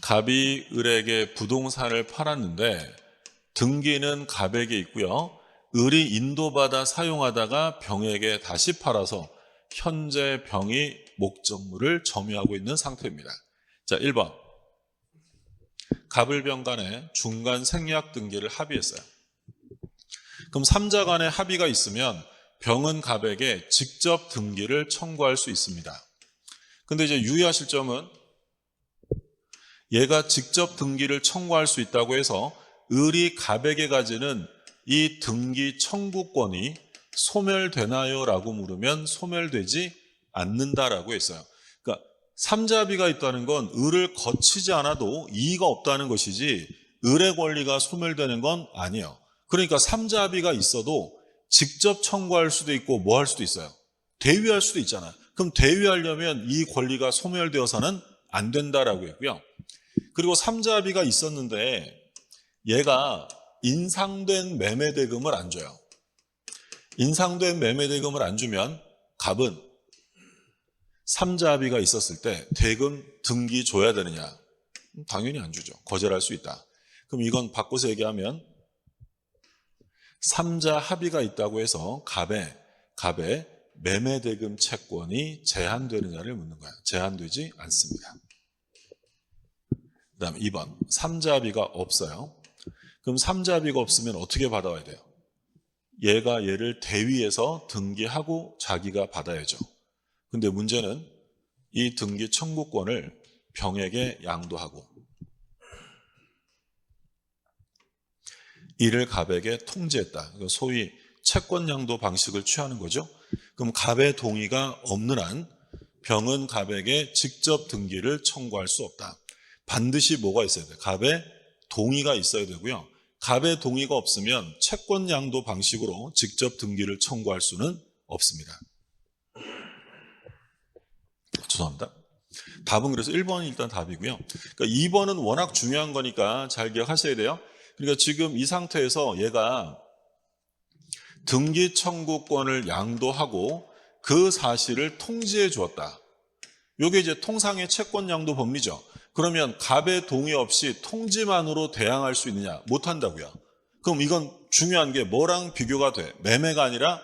갑이 을에게 부동산을 팔았는데 등기는 갑에게 있고요. 을이 인도받아 사용하다가 병에게 다시 팔아서 현재 병이 목적물을 점유하고 있는 상태입니다. 자, 1번. 갑을병 간에 중간 생략 등기를 합의했어요. 그럼 3자 간에 합의가 있으면 병은 갑에게 직접 등기를 청구할 수 있습니다. 근데 이제 유의하실 점은 얘가 직접 등기를 청구할 수 있다고 해서 을이 갑에게 가지는 이 등기 청구권이 소멸되나요? 라고 물으면 소멸되지 않는다라고 했어요. 그러니까 3자 합의가 있다는 건 을을 거치지 않아도 이의가 없다는 것이지 을의 권리가 소멸되는 건 아니에요. 그러니까 3자 합의가 있어도 직접 청구할 수도 있고 뭐 할 수도 있어요. 대위할 수도 있잖아요. 그럼 대위하려면 이 권리가 소멸되어서는 안 된다라고 했고요. 그리고 3자 합의가 있었는데 얘가 인상된 매매대금을 안 줘요. 인상된 매매대금을 안 주면 갑은 3자 합의가 있었을 때 대금 등기 줘야 되느냐? 당연히 안 주죠. 거절할 수 있다. 그럼 이건 바꿔서 얘기하면 3자 합의가 있다고 해서 갑의 매매대금 채권이 제한되느냐를 묻는 거야. 제한되지 않습니다. 그 다음 2번. 3자 합의가 없어요. 그럼 3자 합의가 없으면 어떻게 받아와야 돼요? 얘가 얘를 대위해서 등기하고 자기가 받아야죠. 근데 문제는 이 등기 청구권을 병에게 양도하고 이를 갑에게 통지했다. 소위 채권 양도 방식을 취하는 거죠. 그럼 갑의 동의가 없는 한 병은 갑에게 직접 등기를 청구할 수 없다. 반드시 뭐가 있어야 돼요? 갑의 동의가 있어야 되고요. 갑의 동의가 없으면 채권 양도 방식으로 직접 등기를 청구할 수는 없습니다. 죄송합니다. 답은 그래서 1번이 일단 답이고요. 그러니까 2번은 워낙 중요한 거니까 잘 기억하셔야 돼요. 그러니까 지금 이 상태에서 얘가 등기 청구권을 양도하고 그 사실을 통지해 주었다. 이게 이제 통상의 채권 양도 법리죠. 그러면 갑의 동의 없이 통지만으로 대항할 수 있느냐? 못한다고요. 그럼 이건 중요한 게 뭐랑 비교가 돼? 매매가 아니라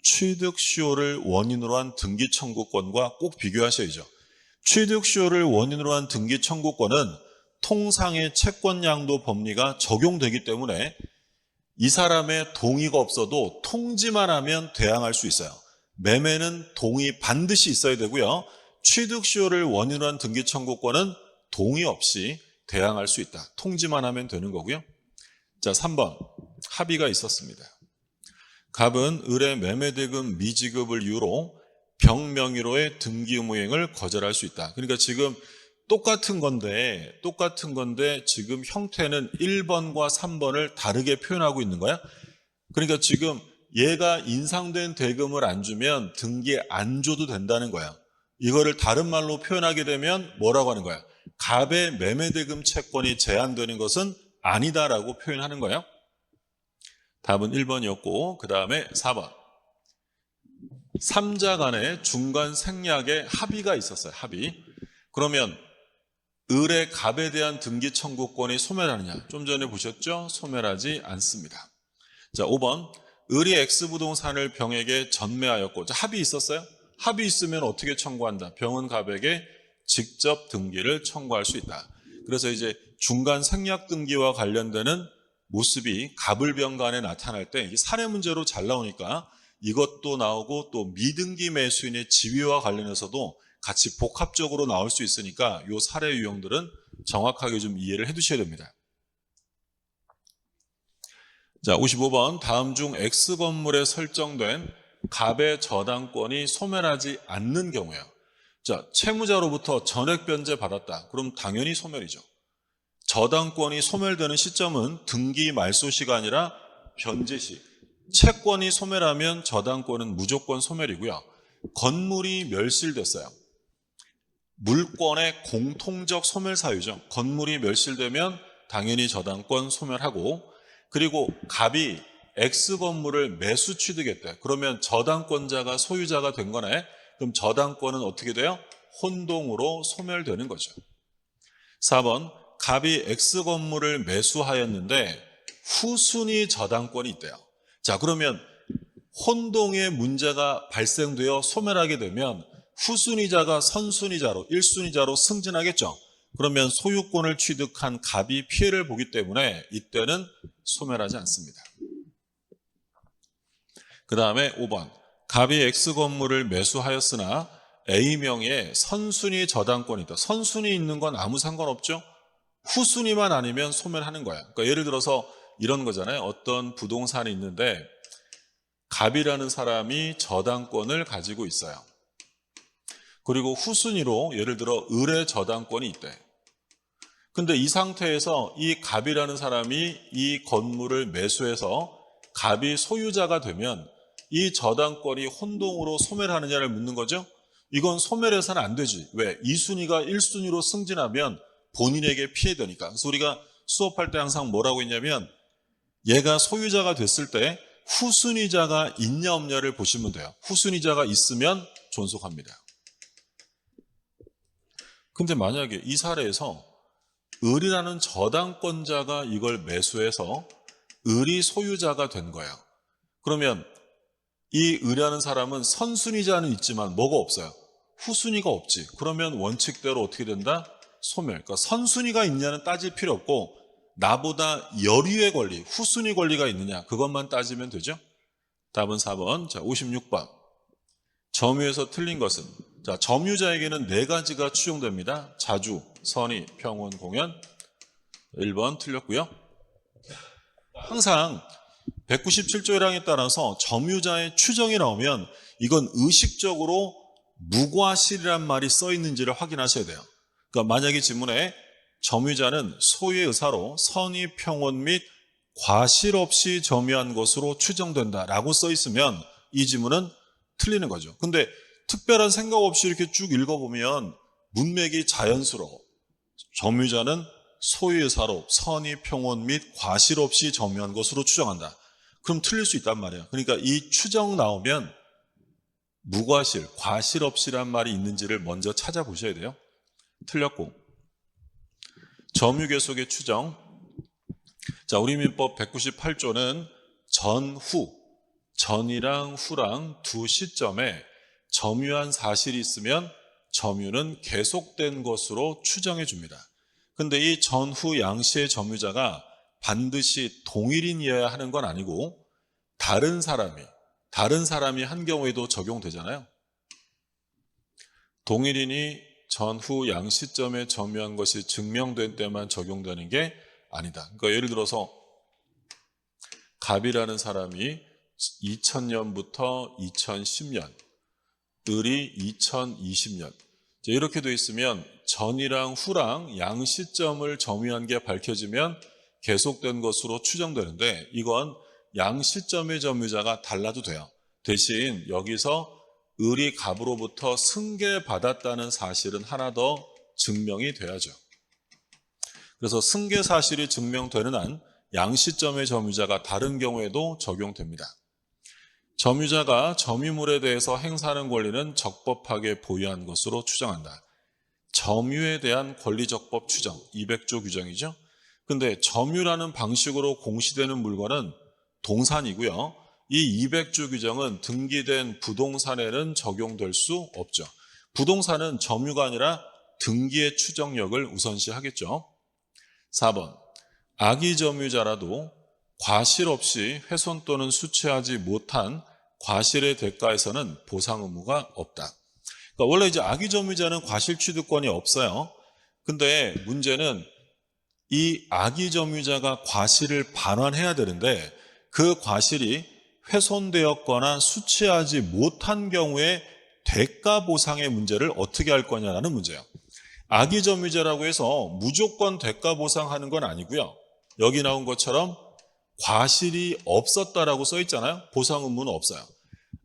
취득시효를 원인으로 한 등기 청구권과 꼭 비교하셔야죠. 취득시효를 원인으로 한 등기 청구권은 통상의 채권 양도 법리가 적용되기 때문에 이 사람의 동의가 없어도 통지만 하면 대항할 수 있어요. 매매는 동의 반드시 있어야 되고요. 취득시효를 원인으로 한 등기 청구권은 동의 없이 대항할 수 있다. 통지만 하면 되는 거고요. 자, 3번. 합의가 있었습니다. 갑은 을의 매매대금 미지급을 이유로 병명의로의 등기 의무행을 거절할 수 있다. 그러니까 지금 똑같은 건데 지금 형태는 1번과 3번을 다르게 표현하고 있는 거야. 그러니까 지금 얘가 인상된 대금을 안 주면 등기에 안 줘도 된다는 거야. 이거를 다른 말로 표현하게 되면 뭐라고 하는 거야? 갑의 매매대금 채권이 제한되는 것은 아니다라고 표현하는 거예요. 답은 1번이었고 그 다음에 4번. 3자 간의 중간 생략의 합의가 있었어요. 합의. 그러면 을의 갑에 대한 등기 청구권이 소멸하느냐? 좀 전에 보셨죠? 소멸하지 않습니다. 자, 5번. 을이 X부동산을 병에게 전매하였고, 자, 합의 있었어요? 합의 있으면 어떻게 청구한다? 병은 갑에게 직접 등기를 청구할 수 있다. 그래서 이제 중간 생략 등기와 관련되는 모습이 갑을병간에 나타날 때 사례 문제로 잘 나오니까 이것도 나오고 또 미등기 매수인의 지위와 관련해서도 같이 복합적으로 나올 수 있으니까 이 사례 유형들은 정확하게 좀 이해를 해 두셔야 됩니다. 자, 55번. 다음 중 X건물에 설정된 갑의 저당권이 소멸하지 않는 경우에요. 자, 채무자로부터 전액 변제 받았다. 그럼 당연히 소멸이죠. 저당권이 소멸되는 시점은 등기 말소 시가 아니라 변제 시. 채권이 소멸하면 저당권은 무조건 소멸이고요. 건물이 멸실됐어요. 물권의 공통적 소멸 사유죠. 건물이 멸실되면 당연히 저당권 소멸하고, 그리고 갑이 X건물을 매수 취득했대. 그러면 저당권자가 소유자가 된 거네. 그럼 저당권은 어떻게 돼요? 혼동으로 소멸되는 거죠. 4번. 갑이 X건물을 매수하였는데 후순위 저당권이 있대요. 자, 그러면 혼동의 문제가 발생되어 소멸하게 되면 후순위자가 선순위자로 1순위자로 승진하겠죠. 그러면 소유권을 취득한 갑이 피해를 보기 때문에 이때는 소멸하지 않습니다. 그 다음에 5번. 갑이 X건물을 매수하였으나 A명의 선순위 저당권이 있다. 선순위 있는 건 아무 상관없죠. 후순위만 아니면 소멸하는 거야. 그러니까 예를 들어서 이런 거잖아요. 어떤 부동산이 있는데 갑이라는 사람이 저당권을 가지고 있어요. 그리고 후순위로 예를 들어 을의 저당권이 있대. 근데 이 상태에서 이 갑이라는 사람이 이 건물을 매수해서 갑이 소유자가 되면 이 저당권이 혼동으로 소멸하느냐를 묻는 거죠. 이건 소멸해서는 안 되지. 왜? 2순위가 1순위로 승진하면 본인에게 피해되니까. 그래서 우리가 수업할 때 항상 뭐라고 했냐면 얘가 소유자가 됐을 때 후순위자가 있냐 없냐를 보시면 돼요. 후순위자가 있으면 존속합니다. 근데 만약에 이 사례에서 을이라는 저당권자가 이걸 매수해서 을이 소유자가 된 거예요. 그러면 이 을이라는 사람은 선순위자는 있지만 뭐가 없어요? 후순위가 없지. 그러면 원칙대로 어떻게 된다? 소멸. 그러니까 선순위가 있냐는 따질 필요 없고 나보다 열위의 권리, 후순위 권리가 있느냐 그것만 따지면 되죠. 답은 4번. 자, 56번. 점유에서 틀린 것은, 자, 점유자에게는 4가지가 추정됩니다. 자주, 선의, 평온, 공연. 1번 틀렸고요. 항상 197조 1항에 따라서 점유자의 추정이 나오면 이건 의식적으로 무과실이란 말이 써 있는지를 확인하셔야 돼요. 그러니까 만약에 지문에 점유자는 소유의 의사로 선의, 평온 및 과실 없이 점유한 것으로 추정된다라고 써 있으면 이 지문은 틀리는 거죠. 근데 특별한 생각 없이 이렇게 쭉 읽어보면 문맥이 자연스러워. 점유자는 소유의 의사로 선의, 평온 및 과실 없이 점유한 것으로 추정한다. 그럼 틀릴 수 있단 말이에요. 그러니까 이 추정 나오면 무과실, 과실 없이란 말이 있는지를 먼저 찾아보셔야 돼요. 틀렸고. 점유계속의 추정. 자, 우리민법 198조는 전후, 전이랑 후랑 두 시점에 점유한 사실이 있으면 점유는 계속된 것으로 추정해 줍니다. 근데 이 전후 양시의 점유자가 반드시 동일인이어야 하는 건 아니고 다른 사람이 한 경우에도 적용되잖아요. 동일인이 전후 양시점에 점유한 것이 증명된 때만 적용되는 게 아니다. 그러니까 예를 들어서 갑이라는 사람이 2000년부터 2010년 을이 2020년. 이렇게 돼 있으면 전이랑 후랑 양 시점을 점유한 게 밝혀지면 계속된 것으로 추정되는데 이건 양 시점의 점유자가 달라도 돼요. 대신 여기서 을이 갑으로부터 승계받았다는 사실은 하나 더 증명이 돼야죠. 그래서 승계 사실이 증명되는 한 양 시점의 점유자가 다른 경우에도 적용됩니다. 점유자가 점유물에 대해서 행사하는 권리는 적법하게 보유한 것으로 추정한다. 점유에 대한 권리적법 추정, 200조 규정이죠. 근데 점유라는 방식으로 공시되는 물건은 동산이고요. 이 200조 규정은 등기된 부동산에는 적용될 수 없죠. 부동산은 점유가 아니라 등기의 추정력을 우선시하겠죠. 4번, 악의 점유자라도 과실 없이 훼손 또는 수취하지 못한 과실의 대가에서는 보상 의무가 없다. 그러니까 원래 이제 악의 점유자는 과실 취득권이 없어요. 근데 문제는 이 악의 점유자가 과실을 반환해야 되는데 그 과실이 훼손되었거나 수취하지 못한 경우에 대가 보상의 문제를 어떻게 할 거냐라는 문제예요. 악의 점유자라고 해서 무조건 대가 보상하는 건 아니고요. 여기 나온 것처럼 과실이 없었다라고 써 있잖아요. 보상 의무는 없어요.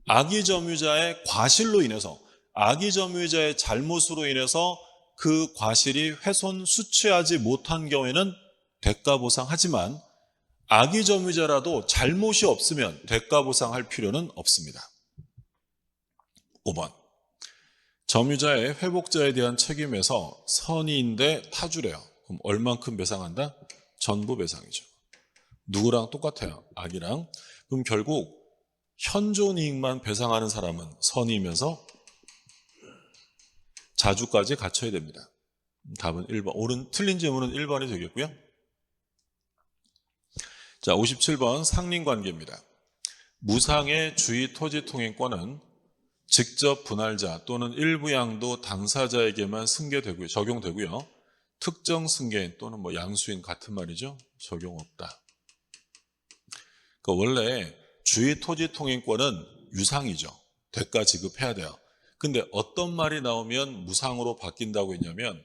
악의 점유자의 과실로 인해서, 악의 점유자의 잘못으로 인해서 그 과실이 훼손 수취하지 못한 경우에는 대가 보상하지만 악의 점유자라도 잘못이 없으면 대가 보상할 필요는 없습니다. 5번, 점유자의 회복자에 대한 책임에서 선의인데 타주래요. 그럼 얼만큼 배상한다? 전부 배상이죠. 누구랑 똑같아요? 악이랑. 그럼 결국 현존 이익만 배상하는 사람은 선의이면서 자주까지 갖춰야 됩니다. 답은 1번. 틀린 질문은 1번이 되겠고요. 자, 57번 상린관계입니다. 무상의 주의 토지 통행권은 직접 분할자 또는 일부 양도 당사자에게만 승계되고요, 적용되고요. 특정 승계인 또는 양수인 같은 말이죠. 적용 없다. 그러니까 원래 주의 토지 통행권은 유상이죠. 대가 지급해야 돼요. 근데 어떤 말이 나오면 무상으로 바뀐다고 했냐면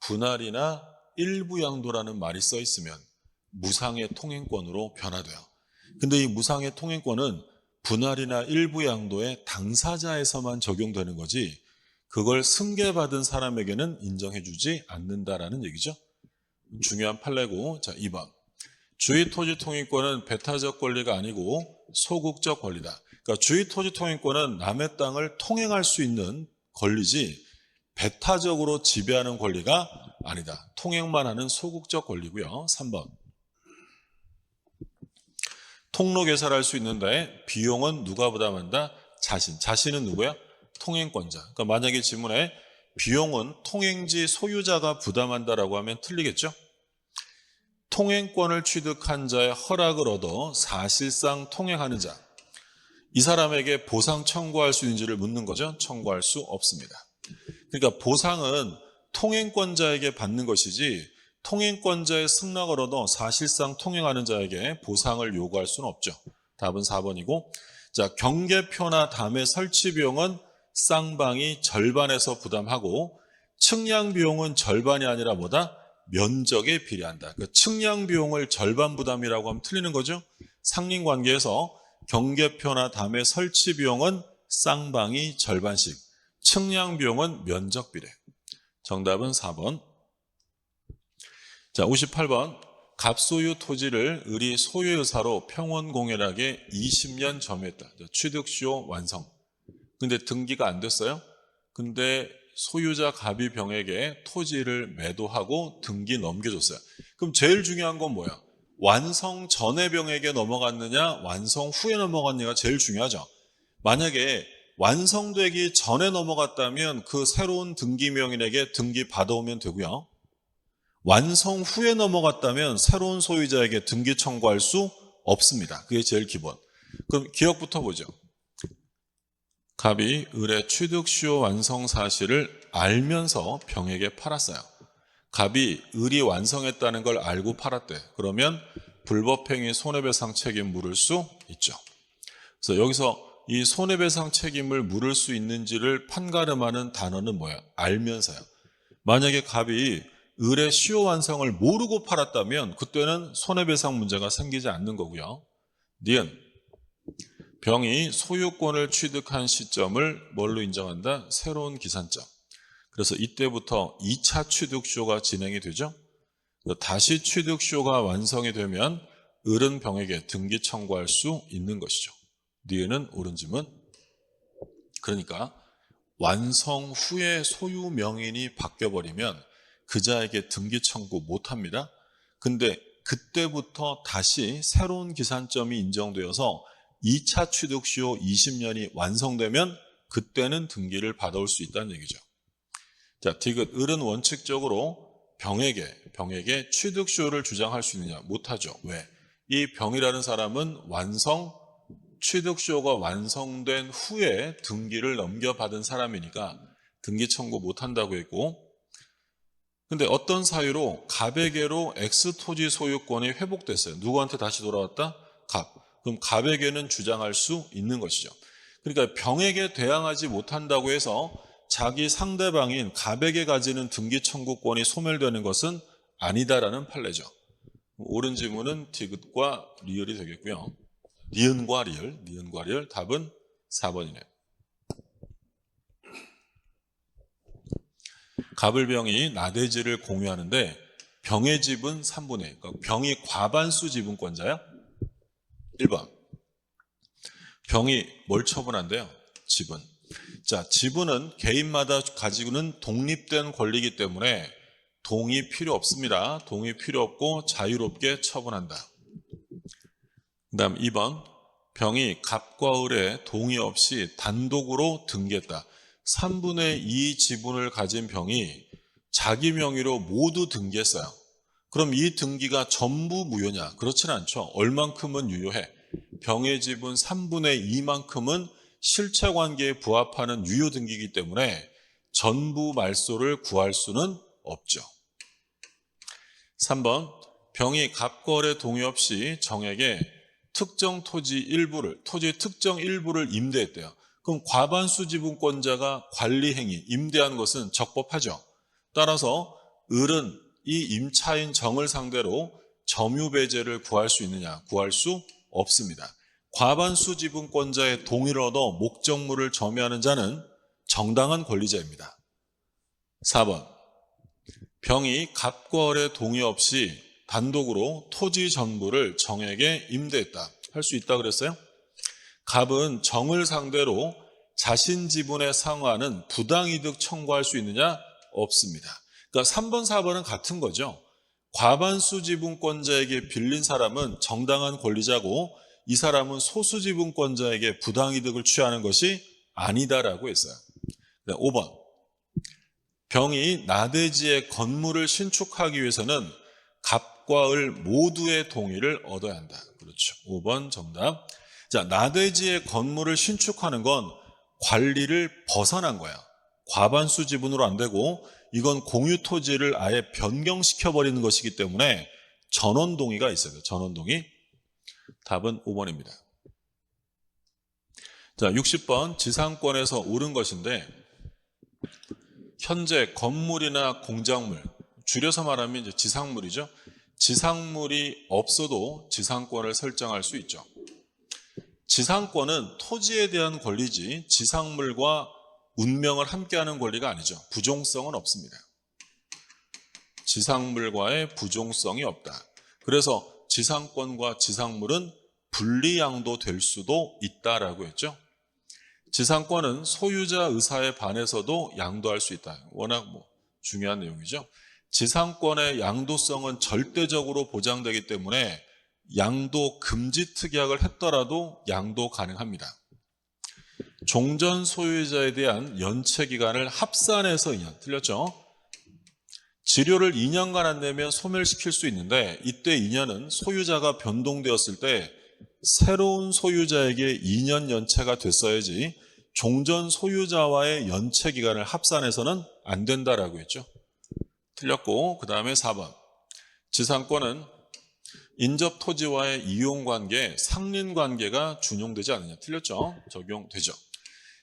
분할이나 일부 양도라는 말이 써 있으면 무상의 통행권으로 변화돼요. 근데 이 무상의 통행권은 분할이나 일부 양도의 당사자에서만 적용되는 거지 그걸 승계받은 사람에게는 인정해주지 않는다라는 얘기죠. 중요한 판례고. 자, 2번. 주의 토지 통행권은 배타적 권리가 아니고 소극적 권리다. 그러니까 주의 토지 통행권은 남의 땅을 통행할 수 있는 권리지 배타적으로 지배하는 권리가 아니다. 통행만 하는 소극적 권리고요. 3번. 통로 개설할 수 있는데 비용은 누가 부담한다? 자신은 누구야? 통행권자. 그러니까 만약에 지문에 비용은 통행지 소유자가 부담한다라고 하면 틀리겠죠? 통행권을 취득한 자의 허락을 얻어 사실상 통행하는 자. 이 사람에게 보상 청구할 수 있는지를 묻는 거죠. 청구할 수 없습니다. 그러니까 보상은 통행권자에게 받는 것이지 통행권자의 승낙을 얻어 사실상 통행하는 자에게 보상을 요구할 수는 없죠. 답은 4번이고, 자, 경계표나 담의 설치 비용은 쌍방이 절반에서 부담하고 측량 비용은 절반이 아니라 뭐다? 면적에 비례한다. 그 측량 비용을 절반 부담이라고 하면 틀리는 거죠. 상린관계에서 경계표나 담의 설치 비용은 쌍방이 절반씩, 측량 비용은 면적 비례. 정답은 4번. 자, 58번. 갑소유 토지를 을이 소유의사로 평원공연하게 20년 점유했다. 취득시효 완성. 근데 등기가 안 됐어요. 근데 소유자 갑이 병에게 토지를 매도하고 등기 넘겨줬어요. 그럼 제일 중요한 건 뭐야? 완성 전에 병에게 넘어갔느냐, 완성 후에 넘어갔느냐가 제일 중요하죠. 만약에 완성되기 전에 넘어갔다면 그 새로운 등기명인에게 등기 받아오면 되고요. 완성 후에 넘어갔다면 새로운 소유자에게 등기 청구할 수 없습니다. 그게 제일 기본. 그럼 기억부터 보죠. 갑이 을의 취득시효 완성 사실을 알면서 병에게 팔았어요. 갑이 을이 완성했다는 걸 알고 팔았대. 그러면 불법행위 손해배상 책임 물을 수 있죠. 그래서 여기서 이 손해배상 책임을 물을 수 있는지를 판가름하는 단어는 뭐야? 알면서요. 만약에 갑이 을의 시효 완성을 모르고 팔았다면 그때는 손해배상 문제가 생기지 않는 거고요. 니은, 병이 소유권을 취득한 시점을 뭘로 인정한다? 새로운 기산점. 그래서 이때부터 2차 취득쇼가 진행이 되죠. 다시 취득쇼가 완성이 되면 을은 병에게 등기 청구할 수 있는 것이죠. 니은은 옳은 지문. 그러니까 완성 후에 소유 명인이 바뀌어버리면 그자에게 등기 청구 못합니다. 근데 그때부터 다시 새로운 기산점이 인정되어서 2차 취득시효 20년이 완성되면 그때는 등기를 받아올 수 있다는 얘기죠. 자, 디귿, 을은 원칙적으로 병에게 취득시효를 주장할 수 있느냐? 못하죠. 왜? 이 병이라는 사람은 취득시효가 완성된 후에 등기를 넘겨받은 사람이니까 등기 청구 못한다고 했고, 근데 어떤 사유로 갑에게로 X토지 소유권이 회복됐어요. 누구한테 다시 돌아왔다? 갑. 그럼 갑에게는 주장할 수 있는 것이죠. 그러니까 병에게 대항하지 못한다고 해서 자기 상대방인 갑에게 가지는 등기 청구권이 소멸되는 것은 아니다라는 판례죠. 옳은 지문은 디귿과 리을이 되겠고요. 니은과 리을, 답은 4번이네요. 갑을병이 나대지를 공유하는데 병의 집은 3분의 1. 그러니까 병이 과반수 지분권자야? 1번. 병이 뭘 처분한대요? 지분. 자, 지분은 개인마다 가지고는 독립된 권리이기 때문에 동의 필요 없습니다. 동의 필요 없고 자유롭게 처분한다. 그 다음 2번. 병이 갑과 을의 동의 없이 단독으로 등기했다. 3분의 2 지분을 가진 병이 자기 명의로 모두 등기했어요. 그럼 이 등기가 전부 무효냐? 그렇지는 않죠. 얼만큼은 유효해? 병의 지분 3분의 2만큼은 실체관계에 부합하는 유효 등기이기 때문에 전부 말소를 구할 수는 없죠. 3번, 병이 갑과 을의 동의 없이 정에게 특정 토지 특정 일부를 임대했대요. 그럼 과반수 지분권자가 관리행위, 임대한 것은 적법하죠. 따라서 을은 이 임차인 정을 상대로 점유배제를 구할 수 있느냐? 구할 수 없습니다. 과반수 지분권자의 동의를 얻어 목적물을 점유하는 자는 정당한 권리자입니다. 4번, 병이 갑과 을의 동의 없이 단독으로 토지 전부를 정에게 임대했다. 할 수 있다 그랬어요? 갑은 정을 상대로 자신 지분에 상환하는 부당이득 청구할 수 있느냐? 없습니다. 그러니까 3번, 4번은 같은 거죠. 과반수 지분권자에게 빌린 사람은 정당한 권리자고 이 사람은 소수 지분권자에게 부당이득을 취하는 것이 아니다라고 했어요. 5번. 병이 나대지의 건물을 신축하기 위해서는 갑과 을 모두의 동의를 얻어야 한다. 그렇죠. 5번 정답. 자, 나대지의 건물을 신축하는 건 관리를 벗어난 거야. 과반수 지분으로 안 되고 이건 공유 토지를 아예 변경시켜버리는 것이기 때문에 전원 동의가 있어야 돼요. 전원 동의. 답은 5번입니다. 자, 60번 지상권에서 옳은 것인데 현재 건물이나 공작물, 줄여서 말하면 이제 지상물이죠. 지상물이 없어도 지상권을 설정할 수 있죠. 지상권은 토지에 대한 권리지 지상물과 운명을 함께하는 권리가 아니죠. 부종성은 없습니다. 지상물과의 부종성이 없다. 그래서 지상권과 지상물은 분리양도될 수도 있다라고 했죠. 지상권은 소유자 의사에 반해서도 양도할 수 있다. 워낙 중요한 내용이죠. 지상권의 양도성은 절대적으로 보장되기 때문에 양도 금지 특약을 했더라도 양도 가능합니다. 종전 소유자에 대한 연체 기간을 합산해서 2년, 틀렸죠? 지료를 2년간 안 내면 소멸시킬 수 있는데 이때 2년은 소유자가 변동되었을 때 새로운 소유자에게 2년 연체가 됐어야지 종전 소유자와의 연체 기간을 합산해서는 안 된다라고 했죠. 틀렸고 그 다음에 4번. 지상권은 인접 토지와의 이용관계, 상린관계가 준용되지 않느냐. 틀렸죠? 적용되죠.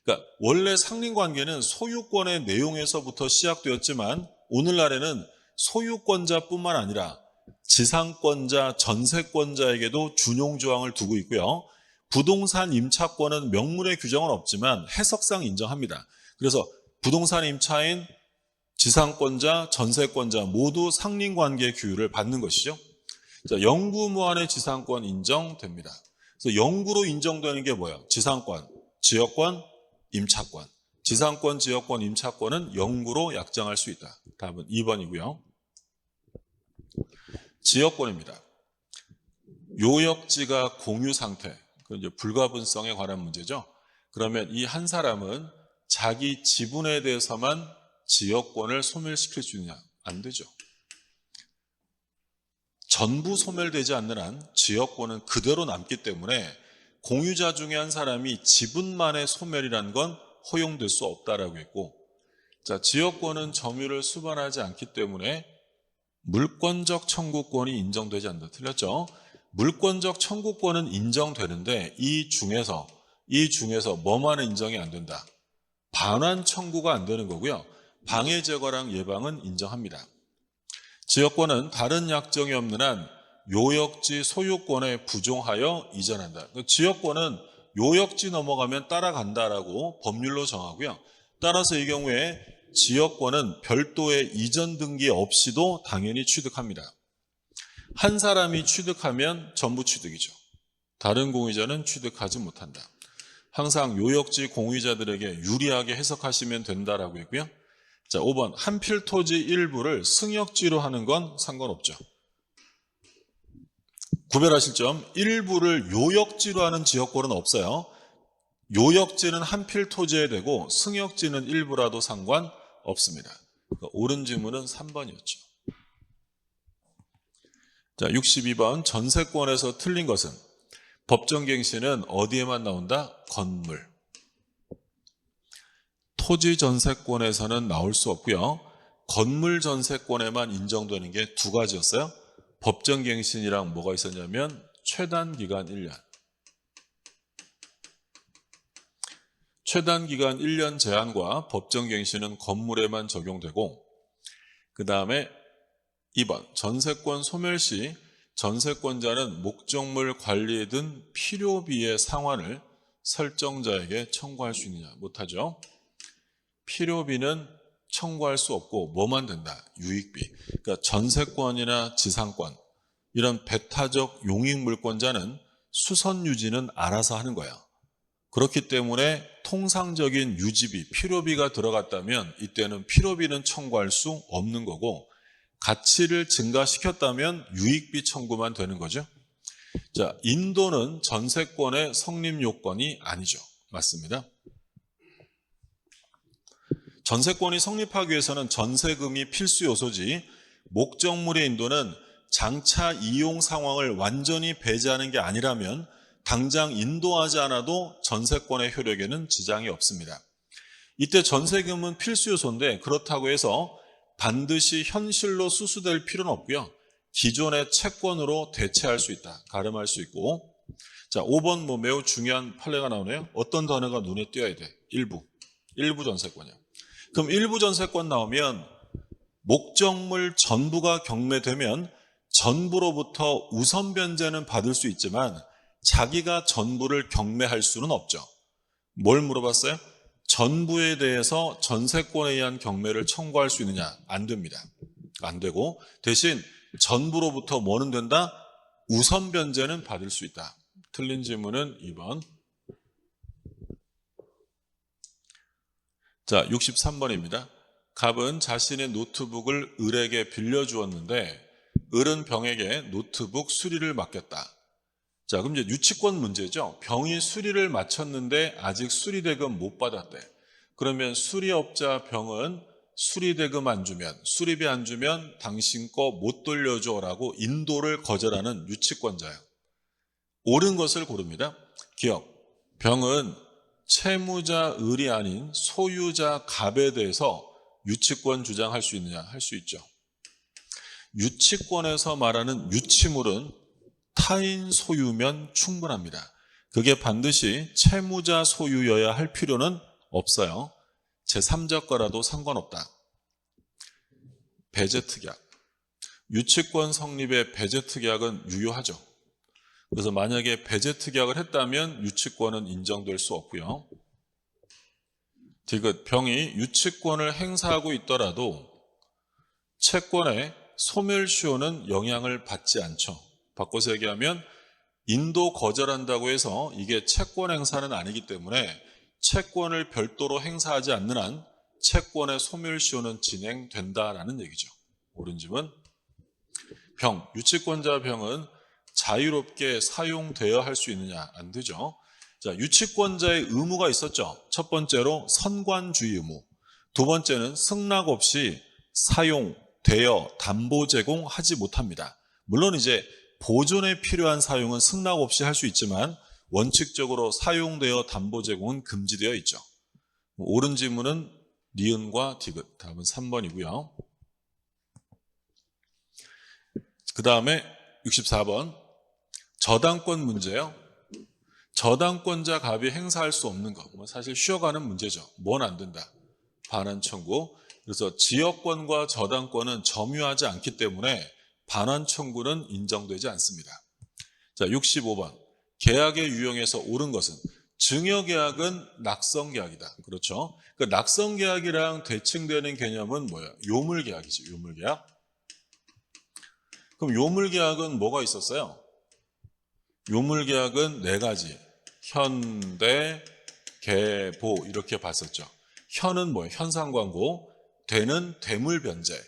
그러니까 원래 상린관계는 소유권의 내용에서부터 시작되었지만 오늘날에는 소유권자뿐만 아니라 지상권자, 전세권자에게도 준용조항을 두고 있고요. 부동산 임차권은 명문의 규정은 없지만 해석상 인정합니다. 그래서 부동산 임차인, 지상권자, 전세권자 모두 상린관계 규율을 받는 것이죠. 자, 영구 무한의 지상권 인정됩니다. 그래서 영구로 인정되는 게 뭐예요? 지상권, 지역권, 임차권. 지상권, 지역권, 임차권은 영구로 약정할 수 있다. 답은 2번이고요. 지역권입니다. 요역지가 공유 상태, 그 이제 불가분성에 관한 문제죠. 그러면 이 한 사람은 자기 지분에 대해서만 지역권을 소멸시킬 수 있느냐? 안 되죠. 전부 소멸되지 않는 한 지역권은 그대로 남기 때문에 공유자 중에 한 사람이 지분만의 소멸이라는 건 허용될 수 없다라고 했고, 자, 지역권은 점유를 수반하지 않기 때문에 물권적 청구권이 인정되지 않는다. 틀렸죠? 물권적 청구권은 인정되는데 이 중에서 뭐만은 인정이 안 된다. 반환 청구가 안 되는 거고요. 방해 제거랑 예방은 인정합니다. 지역권은 다른 약정이 없는 한 요역지 소유권에 부종하여 이전한다. 지역권은 요역지 넘어가면 따라간다라고 법률로 정하고요. 따라서 이 경우에 지역권은 별도의 이전 등기 없이도 당연히 취득합니다. 한 사람이 취득하면 전부 취득이죠. 다른 공유자는 취득하지 못한다. 항상 요역지 공유자들에게 유리하게 해석하시면 된다라고 했고요. 자, 5번 한필 토지 일부를 승역지로 하는 건 상관없죠. 구별하실 점, 일부를 요역지로 하는 지역권은 없어요. 요역지는 한필 토지에 되고 승역지는 일부라도 상관없습니다. 그러니까 옳은 질문은 3번이었죠. 자, 62번 전세권에서 틀린 것은 법정갱신은 어디에만 나온다? 건물. 토지 전세권에서는 나올 수 없고요. 건물 전세권에만 인정되는 게 두 가지였어요. 법정갱신이랑 뭐가 있었냐면 최단기간 1년. 최단기간 1년 제한과 법정갱신은 건물에만 적용되고, 그 다음에 2번 전세권 소멸 시 전세권자는 목적물 관리에 든 필요비의 상환을 설정자에게 청구할 수 있느냐? 못하죠. 필요비는 청구할 수 없고 뭐만 된다? 유익비. 그러니까 전세권이나 지상권 이런 배타적 용익물권자는 수선 유지는 알아서 하는 거야. 그렇기 때문에 통상적인 유지비, 필요비가 들어갔다면 이때는 필요비는 청구할 수 없는 거고, 가치를 증가시켰다면 유익비 청구만 되는 거죠. 자, 인도는 전세권의 성립 요건이 아니죠. 맞습니다. 전세권이 성립하기 위해서는 전세금이 필수 요소지, 목적물의 인도는 장차 이용 상황을 완전히 배제하는 게 아니라면 당장 인도하지 않아도 전세권의 효력에는 지장이 없습니다. 이때 전세금은 필수 요소인데 그렇다고 해서 반드시 현실로 수수될 필요는 없고요. 기존의 채권으로 대체할 수 있다. 가름할 수 있고. 자, 5번 매우 중요한 판례가 나오네요. 어떤 단어가 눈에 띄어야 돼? 일부 전세권이요. 그럼 일부 전세권 나오면 목적물 전부가 경매되면 전부로부터 우선 변제는 받을 수 있지만 자기가 전부를 경매할 수는 없죠. 뭘 물어봤어요? 전부에 대해서 전세권에 의한 경매를 청구할 수 있느냐? 안 됩니다. 안 되고 대신 전부로부터 뭐는 된다? 우선 변제는 받을 수 있다. 틀린 질문은 2번. 자, 63번입니다. 갑은 자신의 노트북을 을에게 빌려주었는데 을은 병에게 노트북 수리를 맡겼다. 자, 그럼 이제 유치권 문제죠. 병이 수리를 마쳤는데 아직 수리대금 못 받았대. 그러면 수리업자 병은 수리대금 안 주면, 수리비 안 주면 당신 거 못 돌려줘라고 인도를 거절하는 유치권자예요. 옳은 것을 고릅니다. 기억, 병은 채무자 을이 아닌 소유자 갑에 대해서 유치권 주장할 수 있느냐? 할 수 있죠. 유치권에서 말하는 유치물은 타인 소유면 충분합니다. 그게 반드시 채무자 소유여야 할 필요는 없어요. 제3자 거라도 상관없다. 배제특약. 유치권 성립의 배제특약은 유효하죠. 그래서 만약에 배제특약을 했다면 유치권은 인정될 수 없고요. 디귿, 병이 유치권을 행사하고 있더라도 채권의 소멸시효는 영향을 받지 않죠. 바꿔서 얘기하면 인도 거절한다고 해서 이게 채권 행사는 아니기 때문에 채권을 별도로 행사하지 않는 한 채권의 소멸시효는 진행된다라는 얘기죠. 옳은 집은 병, 유치권자 병은 자유롭게 사용되어야 할 수 있느냐? 안 되죠. 자, 유치권자의 의무가 있었죠. 첫 번째로 선관주의 의무, 두 번째는 승낙 없이 사용, 대여, 담보 제공하지 못합니다. 물론 이제 보존에 필요한 사용은 승낙 없이 할 수 있지만 원칙적으로 사용되어 담보 제공은 금지되어 있죠. 옳은 지문은 니은과 디귿, 답은 3번이고요. 그 다음에 64번 저당권 문제요. 저당권자 갑이 행사할 수 없는 것, 사실 쉬어가는 문제죠. 뭔 안 된다. 반환 청구. 그래서 지역권과 저당권은 점유하지 않기 때문에 반환 청구는 인정되지 않습니다. 자, 65번 계약의 유형에서 옳은 것은 증여계약은 낙성계약이다. 그렇죠? 그 낙성계약이랑 대칭되는 개념은 뭐예요? 요물계약이죠. 요물계약. 그럼 요물계약은 뭐가 있었어요? 요물계약은 네 가지. 현대, 계보 이렇게 봤었죠. 현은 뭐예요? 현상광고, 대는 대물변제,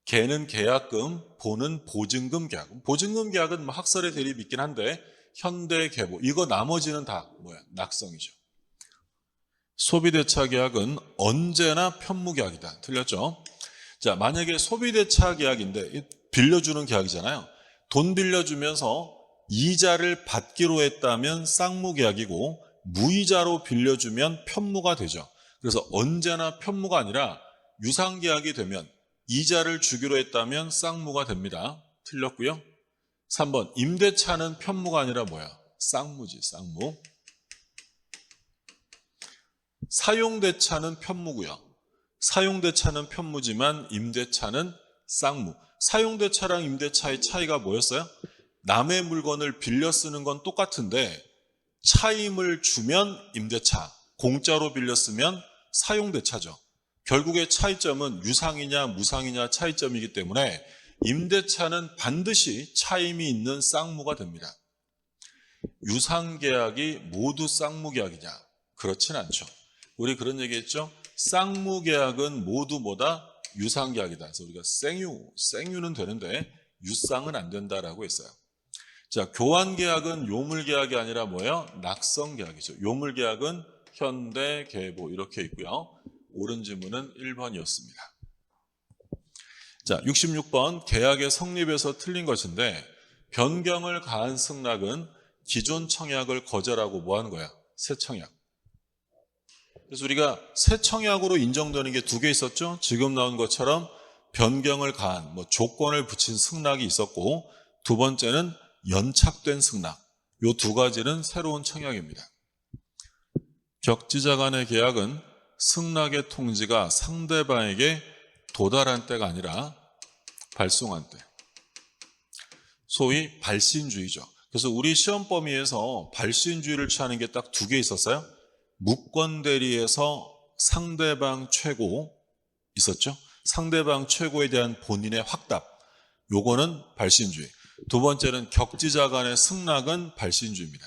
계는 계약금, 보는 보증금 계약. 보증금 계약은 뭐 학설의 대립이 있긴 한데 현대, 계보 이거 나머지는 다 뭐야? 낙성이죠. 소비대차 계약은 언제나 편무계약이다. 틀렸죠? 자, 만약에 소비대차 계약인데 빌려주는 계약이잖아요. 돈 빌려주면서 이자를 받기로 했다면 쌍무계약이고 무이자로 빌려주면 편무가 되죠. 그래서 언제나 편무가 아니라 유상계약이 되면 이자를 주기로 했다면 쌍무가 됩니다. 틀렸고요. 3번 임대차는 편무가 아니라 뭐야? 쌍무지, 쌍무. 사용대차는 편무고요. 사용대차는 편무지만 임대차는 쌍무. 사용대차랑 임대차의 차이가 뭐였어요? 남의 물건을 빌려 쓰는 건 똑같은데 차임을 주면 임대차, 공짜로 빌려 쓰면 사용대차죠. 결국의 차이점은 유상이냐 무상이냐 차이점이기 때문에 임대차는 반드시 차임이 있는 쌍무가 됩니다. 유상계약이 모두 쌍무계약이냐? 그렇진 않죠. 우리 그런 얘기했죠. 쌍무계약은 모두 뭐다? 유상계약이다. 그래서 우리가 생유는 되는데 유쌍은 안 된다라고 했어요. 자, 교환계약은 요물계약이 아니라 뭐예요? 낙성계약이죠. 요물계약은 현대, 계보 이렇게 있고요. 옳은 지문은 1번이었습니다. 자, 66번 계약의 성립에서 틀린 것인데 변경을 가한 승낙은 기존 청약을 거절하고 뭐 하는 거야? 새 청약. 그래서 우리가 새 청약으로 인정되는 게 두 개 있었죠. 지금 나온 것처럼 변경을 가한 조건을 붙인 승낙이 있었고 두 번째는 연착된 승낙. 이 두 가지는 새로운 청약입니다. 격지자 간의 계약은 승낙의 통지가 상대방에게 도달한 때가 아니라 발송한 때. 소위 발신주의죠. 그래서 우리 시험 범위에서 발신주의를 취하는 게 딱 두 개 있었어요. 무권대리에서 상대방 최고 있었죠. 상대방 최고에 대한 본인의 확답. 요거는 발신주의. 두 번째는 격지자 간의 승낙은 발신주의입니다.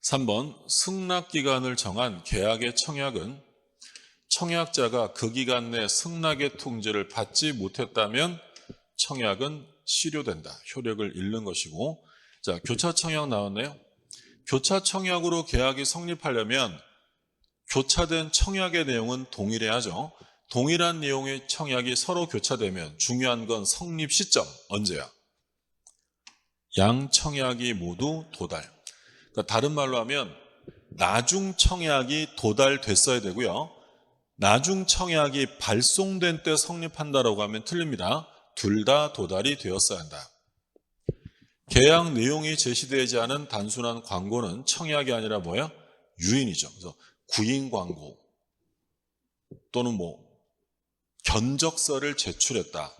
3번 승낙기간을 정한 계약의 청약은 청약자가 그 기간 내 승낙의 통지를 받지 못했다면 청약은 실효된다. 효력을 잃는 것이고, 자, 교차청약 나왔네요. 교차청약으로 계약이 성립하려면 교차된 청약의 내용은 동일해야죠. 동일한 내용의 청약이 서로 교차되면 중요한 건 성립 시점, 언제야? 양 청약이 모두 도달. 그러니까 다른 말로 하면 나중 청약이 도달됐어야 되고요. 나중 청약이 발송된 때 성립한다라고 하면 틀립니다. 둘 다 도달이 되었어야 한다. 계약 내용이 제시되지 않은 단순한 광고는 청약이 아니라 뭐예요? 유인이죠. 그래서 구인 광고 또는 견적서를 제출했다.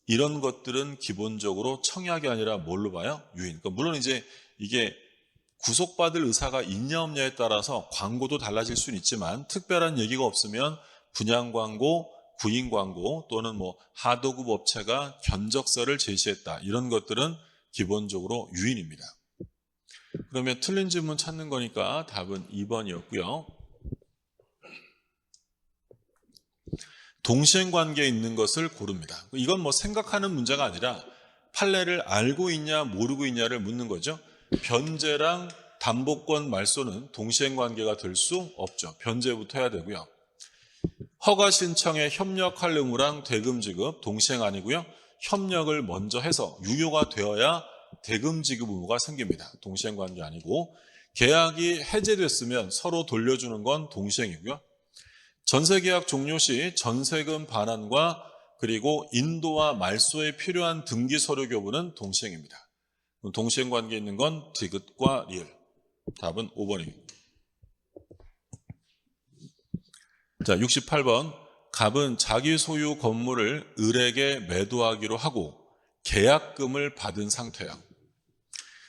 이런 것들은 기본적으로 청약이 아니라 뭘로 봐요? 유인. 그러니까 물론 이제 이게 구속받을 의사가 있냐 없냐에 따라서 광고도 달라질 수는 있지만 특별한 얘기가 없으면 분양 광고, 구인 광고 또는 하도급 업체가 견적서를 제시했다. 이런 것들은 기본적으로 유인입니다. 그러면 틀린 질문 찾는 거니까 답은 2번이었고요. 동시행관계에 있는 것을 고릅니다. 이건 생각하는 문제가 아니라 판례를 알고 있냐 모르고 있냐를 묻는 거죠. 변제랑 담보권 말소는 동시행관계가 될 수 없죠. 변제부터 해야 되고요. 허가 신청에 협력할 의무랑 대금 지급 동시행 아니고요. 협력을 먼저 해서 유효가 되어야 대금 지급 의무가 생깁니다. 동시행관계 아니고 계약이 해제됐으면 서로 돌려주는 건 동시행이고요. 전세계약 종료 시 전세금 반환과 그리고 인도와 말소에 필요한 등기 서류 교부는 동시행입니다. 동시행 관계에 있는 건 디귿과 리을. 답은 5번입니다. 자, 68번. 갑은 자기 소유 건물을 을에게 매도하기로 하고 계약금을 받은 상태야.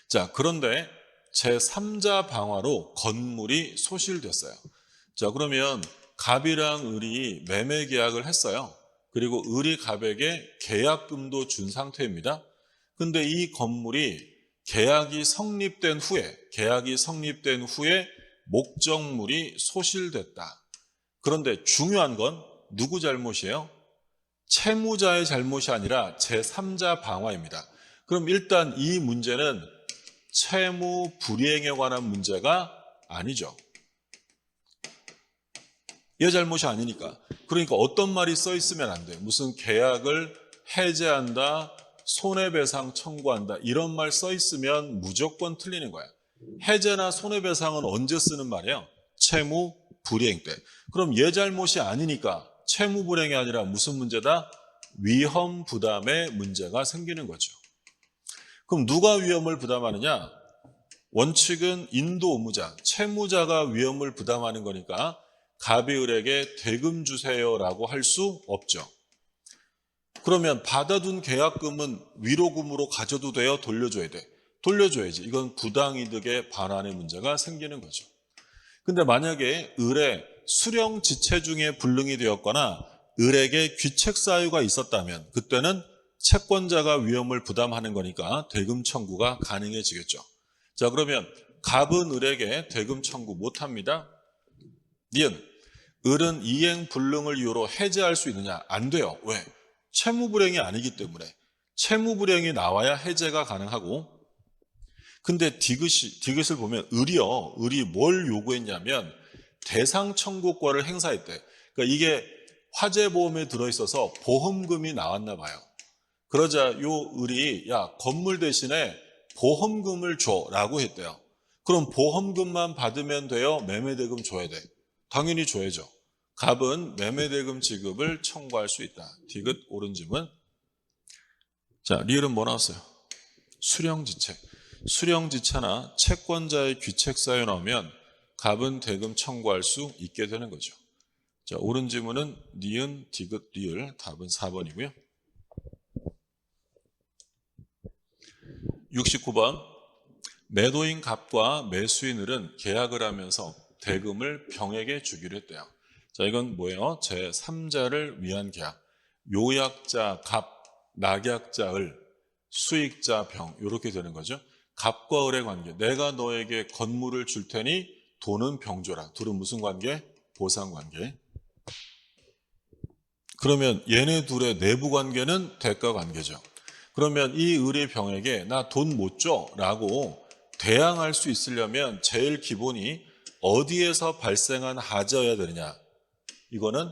자, 그런데 제3자 방화로 건물이 소실됐어요. 자, 그러면 갑이랑 을이 매매 계약을 했어요. 그리고 을이 갑에게 계약금도 준 상태입니다. 근데 이 건물이 계약이 성립된 후에 목적물이 소실됐다. 그런데 중요한 건 누구 잘못이에요? 채무자의 잘못이 아니라 제3자 방화입니다. 그럼 일단 이 문제는 채무 불이행에 관한 문제가 아니죠. 얘 잘못이 아니니까. 그러니까 어떤 말이 써 있으면 안 돼요. 무슨 계약을 해제한다, 손해배상 청구한다 이런 말 써 있으면 무조건 틀리는 거야. 해제나 손해배상은 언제 쓰는 말이에요? 채무 불이행 때. 그럼 얘 잘못이 아니니까 채무 불이행이 아니라 무슨 문제다? 위험 부담의 문제가 생기는 거죠. 그럼 누가 위험을 부담하느냐? 원칙은 인도 의무자, 채무자가 위험을 부담하는 거니까 갑이 을에게 대금 주세요라고 할 수 없죠. 그러면 받아둔 계약금은 위로금으로 가져도 돼요? 돌려줘야 돼? 돌려줘야지. 이건 부당이득의 반환의 문제가 생기는 거죠. 근데 만약에 을의 수령 지체 중에 불능이 되었거나 을에게 귀책 사유가 있었다면 그때는 채권자가 위험을 부담하는 거니까 대금 청구가 가능해지겠죠. 자, 그러면 갑은 을에게 대금 청구 못합니다. 니은, 을은 이행 불능을 이유로 해제할 수 있느냐? 안 돼요. 왜? 채무불이행이 아니기 때문에. 채무불이행이 나와야 해제가 가능하고, 근데 디귿을 보면 을이 뭘 요구했냐면 대상 청구권을 행사했대. 그러니까 이게 화재보험에 들어있어서 보험금이 나왔나 봐요. 그러자 요 을이 야 건물 대신에 보험금을 줘라고 했대요. 그럼 보험금만 받으면 돼요? 매매대금 줘야 돼? 당연히 줘야죠. 갑은 매매대금 지급을 청구할 수 있다. 디귿 옳은 질문. 자, 리을은 뭐 나왔어요? 수령지체. 수령지체나 채권자의 귀책 사유 나오면 갑은 대금 청구할 수 있게 되는 거죠. 자, 옳은 질문은 니은, 디귿, 리을. 답은 4번이고요. 69번. 매도인 갑과 매수인 을은 계약을 하면서 대금을 병에게 주기로 했대요. 자, 이건 뭐예요? 제3자를 위한 계약. 요약자 갑, 낙약자 을, 수익자 병 이렇게 되는 거죠. 갑과 을의 관계. 내가 너에게 건물을 줄 테니 돈은 병 줘라. 둘은 무슨 관계? 보상 관계. 그러면 얘네 둘의 내부 관계는 대가 관계죠. 그러면 이 을의 병에게 나 돈 못 줘 라고 대항할 수 있으려면 제일 기본이 어디에서 발생한 하자여야 되느냐. 이거는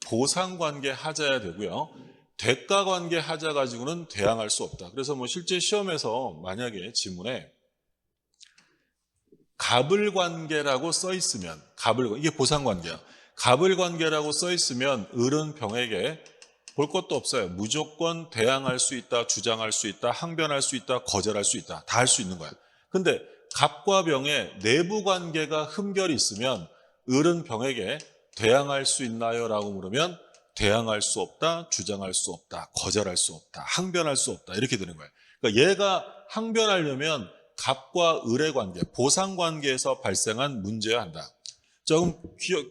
보상관계 하자여야 되고요. 대가관계 하자 가지고는 대항할 수 없다. 그래서 실제 시험에서 만약에 지문에 갑을관계라고 써 있으면 이게 보상관계야. 갑을관계라고 써 있으면 을은 병에게 볼 것도 없어요. 무조건 대항할 수 있다, 주장할 수 있다, 항변할 수 있다, 거절할 수 있다. 다 할 수 있는 거야. 근데 갑과 병의 내부 관계가 흠결이 있으면 을은 병에게 대항할 수 있나요? 라고 물으면 대항할 수 없다, 주장할 수 없다, 거절할 수 없다, 항변할 수 없다 이렇게 되는 거예요. 그러니까 얘가 항변하려면 갑과 을의 관계, 보상 관계에서 발생한 문제여야 한다. 자, 그럼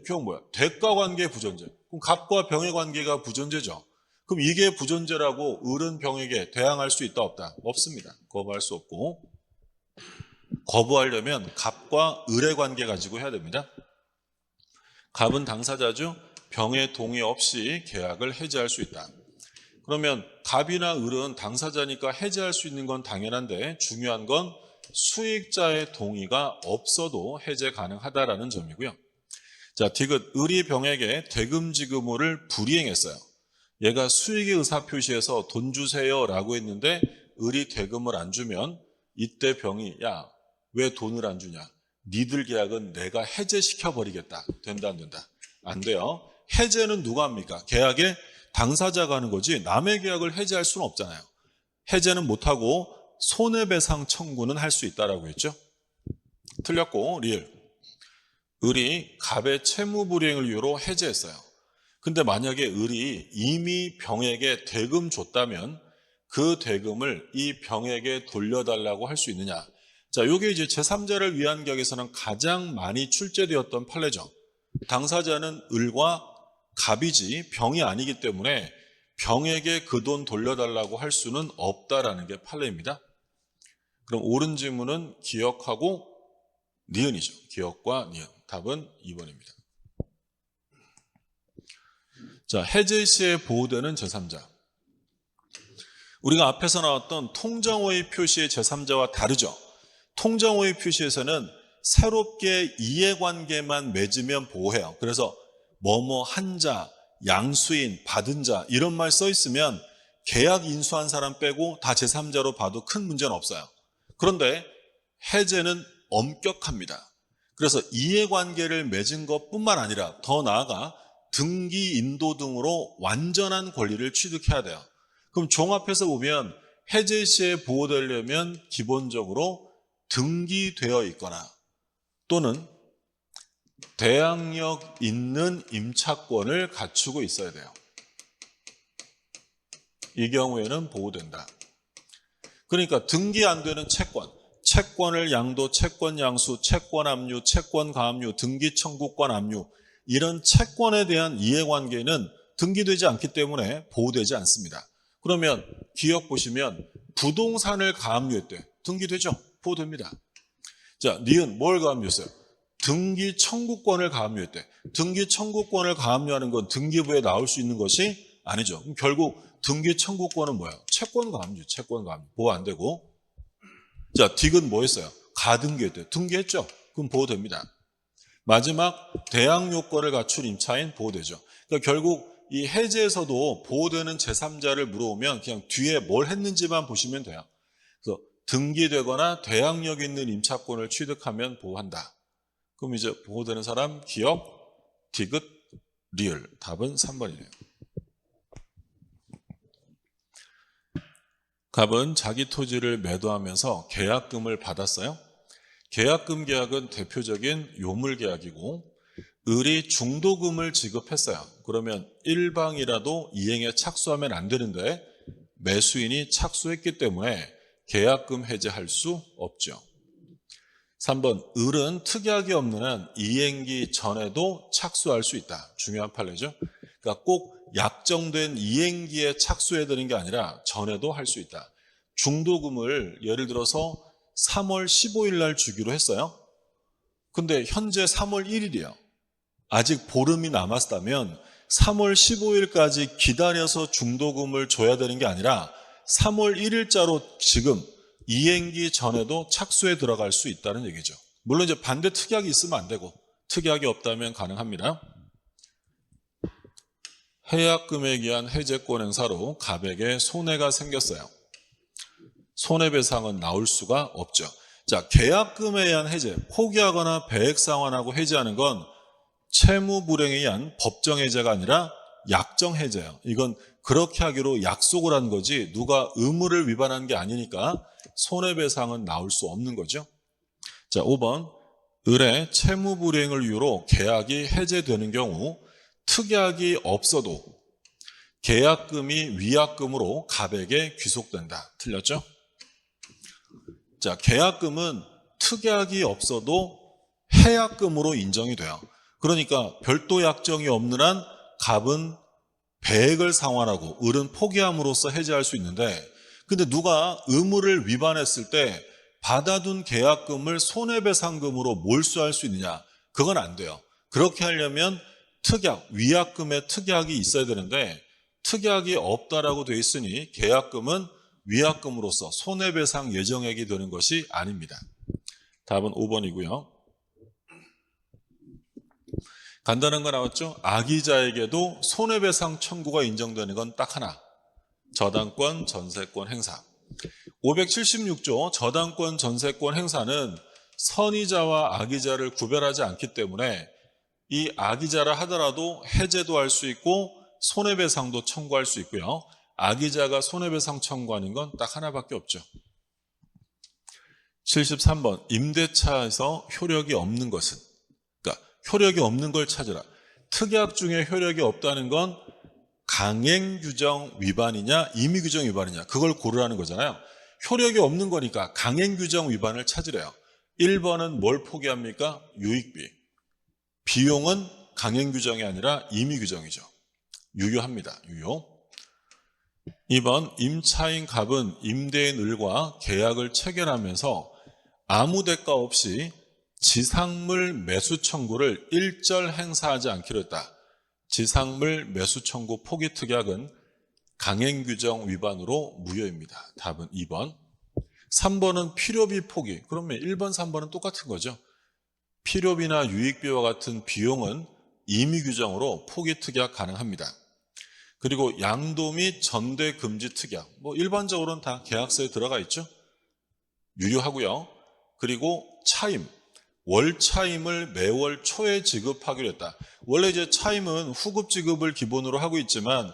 기억 뭐야? 대가 관계 부존재. 그럼 갑과 병의 관계가 부존재죠. 그럼 이게 부존재라고 을은 병에게 대항할 수 있다 없다? 없습니다. 거부할 수 없고, 거부하려면 갑과 을의 관계 가지고 해야 됩니다. 갑은 당사자죠. 병의 동의 없이 계약을 해지할 수 있다. 그러면 갑이나 을은 당사자니까 해지할 수 있는 건 당연한데 중요한 건 수익자의 동의가 없어도 해제 가능하다라는 점이고요. 자, 디귿, 을이 병에게 대금 지급 의무를 불이행했어요. 얘가 수익의 의사표시에서 돈 주세요 라고 했는데 을이 대금을 안 주면 이때 병이 야, 왜 돈을 안 주냐? 니들 계약은 내가 해제시켜버리겠다. 된다 안 된다? 안 돼요. 해제는 누가 합니까? 계약의 당사자가 하는 거지 남의 계약을 해제할 수는 없잖아요. 해제는 못하고 손해배상 청구는 할 수 있다라고 했죠. 틀렸고 리을. 을이 갑의 채무불이행을 이유로 해제했어요. 근데 만약에 을이 이미 병에게 대금 줬다면 그 대금을 이 병에게 돌려달라고 할 수 있느냐. 자, 요게 이제 제3자를 위한 격에서는 가장 많이 출제되었던 판례죠. 당사자는 을과 갑이지 병이 아니기 때문에 병에게 그 돈 돌려달라고 할 수는 없다라는 게 판례입니다. 그럼 옳은 질문은 기억하고 니은이죠. 기억과 니은. 답은 2번입니다. 자, 해제 시에 보호되는 제3자. 우리가 앞에서 나왔던 통정호의 표시의 제3자와 다르죠. 통정호의 표시에서는 새롭게 이해관계만 맺으면 보호해요. 그래서 뭐뭐 한 자, 양수인, 받은 자 이런 말 써 있으면 계약 인수한 사람 빼고 다 제3자로 봐도 큰 문제는 없어요. 그런데 해제는 엄격합니다. 그래서 이해관계를 맺은 것뿐만 아니라 더 나아가 등기, 인도 등으로 완전한 권리를 취득해야 돼요. 그럼 종합해서 보면 해제 시에 보호되려면 기본적으로 등기되어 있거나 또는 대항력 있는 임차권을 갖추고 있어야 돼요. 이 경우에는 보호된다. 그러니까 등기 안 되는 채권, 채권을 양도, 채권 양수, 채권 압류, 채권 가압류, 등기 청구권 압류 이런 채권에 대한 이해관계는 등기되지 않기 때문에 보호되지 않습니다. 그러면 기억 보시면 부동산을 가압류했대. 등기되죠? 보호됩니다. 자, 니은 뭘 가압류했어요? 등기 청구권을 가압류했대. 등기 청구권을 가압류하는 건 등기부에 나올 수 있는 것이 아니죠. 그럼 결국 등기 청구권은 뭐예요? 채권 가압류, 채권 가압류. 보호 안 되고. 자, 디귿 뭐 했어요? 가등기했대. 등기했죠? 그럼 보호됩니다. 마지막 대항 요건을 갖춘 임차인 보호되죠. 그러니까 결국 이 해제에서도 보호되는 제3자를 물어보면 그냥 뒤에 뭘 했는지만 보시면 돼요. 그래서 등기되거나 대항력 있는 임차권을 취득하면 보호한다. 그럼 이제 보호되는 사람 기억, 디귿, 리을. 답은 3번이네요. 갑은 자기 토지를 매도하면서 계약금을 받았어요. 계약금 계약은 대표적인 요물 계약이고 을이 중도금을 지급했어요. 그러면 일방이라도 이행에 착수하면 안 되는데 매수인이 착수했기 때문에 계약금 해제할 수 없죠. 3번 을은 특약이 없는 한 이행기 전에도 착수할 수 있다. 중요한 판례죠. 그러니까 꼭 약정된 이행기에 착수해야 되는 게 아니라 전에도 할 수 있다. 중도금을 예를 들어서 3월 15일 날 주기로 했어요. 근데 현재 3월 1일이에요. 아직 보름이 남았다면 3월 15일까지 기다려서 중도금을 줘야 되는 게 아니라 3월 1일자로 지금 이행기 전에도 착수에 들어갈 수 있다는 얘기죠. 물론 이제 반대 특약이 있으면 안 되고 특약이 없다면 가능합니다. 해약금에 의한 해제권 행사로 갑에게 손해가 생겼어요. 손해배상은 나올 수가 없죠. 자, 계약금에 의한 해제, 포기하거나 배액상환하고 해제하는 건 채무불이행에 의한 법정해제가 아니라 약정 해제예요. 이건 그렇게 하기로 약속을 한 거지 누가 의무를 위반한 게 아니니까 손해배상은 나올 수 없는 거죠. 자, 5번. 을의 채무 불이행을 이유로 계약이 해제되는 경우 특약이 없어도 계약금이 위약금으로 갑에게 귀속된다. 틀렸죠? 자, 계약금은 특약이 없어도 해약금으로 인정이 돼요. 그러니까 별도 약정이 없는 한 갑은 배액을 상환하고 을은 포기함으로써 해제할 수 있는데, 근데 누가 의무를 위반했을 때 받아둔 계약금을 손해배상금으로 몰수할 수 있느냐? 그건 안 돼요. 그렇게 하려면 특약, 위약금에 특약이 있어야 되는데 특약이 없다라고 돼 있으니 계약금은 위약금으로서 손해배상 예정액이 되는 것이 아닙니다. 답은 5번이고요. 간단한 거 나왔죠? 악의자에게도 손해배상 청구가 인정되는 건 딱 하나. 저당권, 전세권 행사. 576조 저당권, 전세권 행사는 선의자와 악의자를 구별하지 않기 때문에 이 악의자라 하더라도 해제도 할 수 있고 손해배상도 청구할 수 있고요. 악의자가 손해배상 청구하는 건 딱 하나밖에 없죠. 73번. 임대차에서 효력이 없는 것은? 그러니까 효력이 없는 걸 찾으라. 특약 중에 효력이 없다는 건 강행규정 위반이냐 임의규정 위반이냐 그걸 고르라는 거잖아요. 효력이 없는 거니까 강행규정 위반을 찾으래요. 1번은 뭘 포기합니까? 유익비. 비용은 강행규정이 아니라 임의규정이죠. 유효합니다. 유효. 2번. 임차인 갑은 임대인 을과 계약을 체결하면서 아무 대가 없이 지상물 매수 청구를 일절 행사하지 않기로 했다. 지상물 매수 청구 포기 특약은 강행규정 위반으로 무효입니다. 답은 2번. 3번은 필요비 포기. 그러면 1번, 3번은 똑같은 거죠. 필요비나 유익비와 같은 비용은 임의규정으로 포기 특약 가능합니다. 그리고 양도 및 전대 금지 특약. 일반적으로는 다 계약서에 들어가 있죠. 유효하고요. 그리고 차임. 월 차임을 매월 초에 지급하기로 했다. 원래 이제 차임은 후급 지급을 기본으로 하고 있지만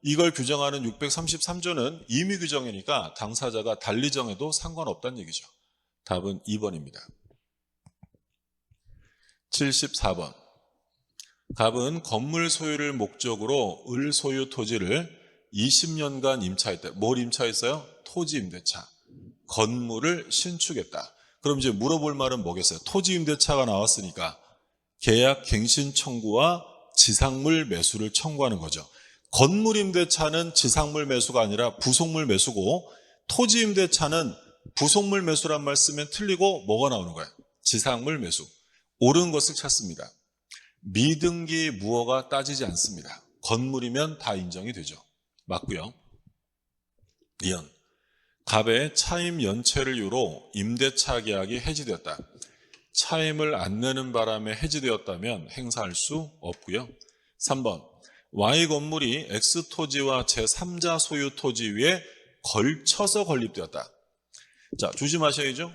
이걸 규정하는 633조는 임의 규정이니까 당사자가 달리 정해도 상관없다는 얘기죠. 답은 2번입니다. 74번. 갑은 건물 소유를 목적으로 을 소유 토지를 20년간 임차했다. 뭘 임차했어요? 토지 임대차. 건물을 신축했다. 그럼 이제 물어볼 말은 뭐겠어요? 토지 임대차가 나왔으니까 계약 갱신 청구와 지상물 매수를 청구하는 거죠. 건물 임대차는 지상물 매수가 아니라 부속물 매수고 토지 임대차는 부속물 매수란 말 쓰면 틀리고 뭐가 나오는 거예요? 지상물 매수. 옳은 것을 찾습니다. 미등기 무허가 따지지 않습니다. 건물이면 다 인정이 되죠. 맞고요. 이연. 갑의 차임 연체를 이유로 임대차 계약이 해지되었다. 차임을 안 내는 바람에 해지되었다면 행사할 수 없고요. 3번. Y 건물이 X 토지와 제3자 소유 토지 위에 걸쳐서 건립되었다. 자, 조심하셔야죠.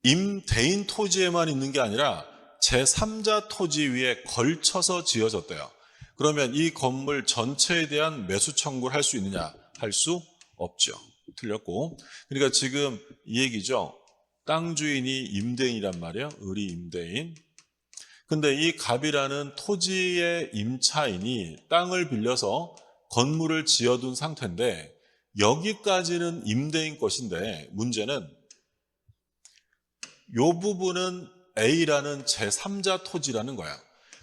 임대인 토지에만 있는 게 아니라 제3자 토지 위에 걸쳐서 지어졌대요. 그러면 이 건물 전체에 대한 매수 청구를 할 수 있느냐? 할 수 없죠. 틀렸고. 그러니까 지금 이 얘기죠. 땅 주인이 임대인이란 말이에요. 을이 임대인. 근데 이 갑이라는 토지의 임차인이 땅을 빌려서 건물을 지어둔 상태인데 여기까지는 임대인 것인데 문제는 이 부분은 A라는 제3자 토지라는 거야.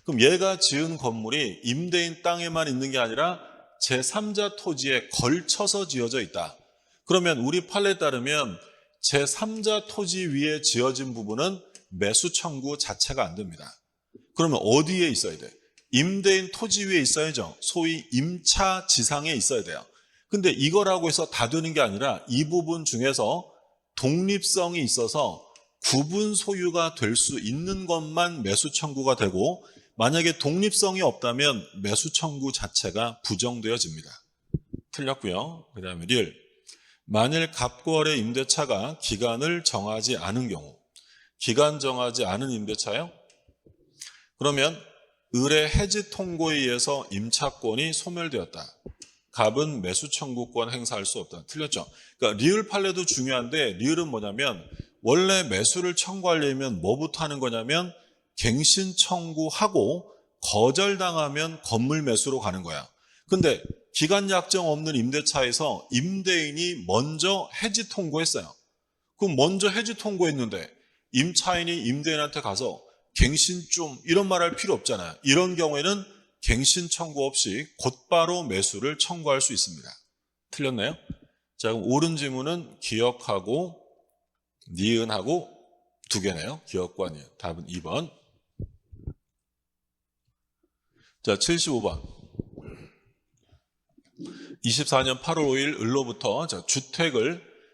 그럼 얘가 지은 건물이 임대인 땅에만 있는 게 아니라 제3자 토지에 걸쳐서 지어져 있다. 그러면 우리 판례에 따르면 제3자 토지 위에 지어진 부분은 매수 청구 자체가 안 됩니다. 그러면 어디에 있어야 돼? 임대인 토지 위에 있어야죠. 소위 임차 지상에 있어야 돼요. 근데 이거라고 해서 다 되는 게 아니라 이 부분 중에서 독립성이 있어서 구분 소유가 될 수 있는 것만 매수 청구가 되고 만약에 독립성이 없다면 매수 청구 자체가 부정되어집니다. 틀렸고요. 그 다음에 릴. 만일 갑과 을의 임대차가 기간을 정하지 않은 경우 기간 정하지 않은 임대차요? 그러면 을의 해지 통고에 의해서 임차권이 소멸되었다. 갑은 매수 청구권 행사할 수 없다. 틀렸죠? 그러니까 리을 판례도 중요한데 리을은 뭐냐면 원래 매수를 청구하려면 뭐부터 하는 거냐면 갱신 청구하고 거절당하면 건물 매수로 가는 거야. 근데 기간 약정 없는 임대차에서 임대인이 먼저 해지 통고했어요. 그럼 먼저 해지 통고했는데 임차인이 임대인한테 가서 갱신 좀 이런 말 할 필요 없잖아요. 이런 경우에는 갱신 청구 없이 곧바로 매수를 청구할 수 있습니다. 틀렸나요? 자, 그럼 옳은 지문은 기억하고 니은하고 두 개네요. 기억과 니은. 답은 2번. 자, 75번. 24년 8월 5일 을로부터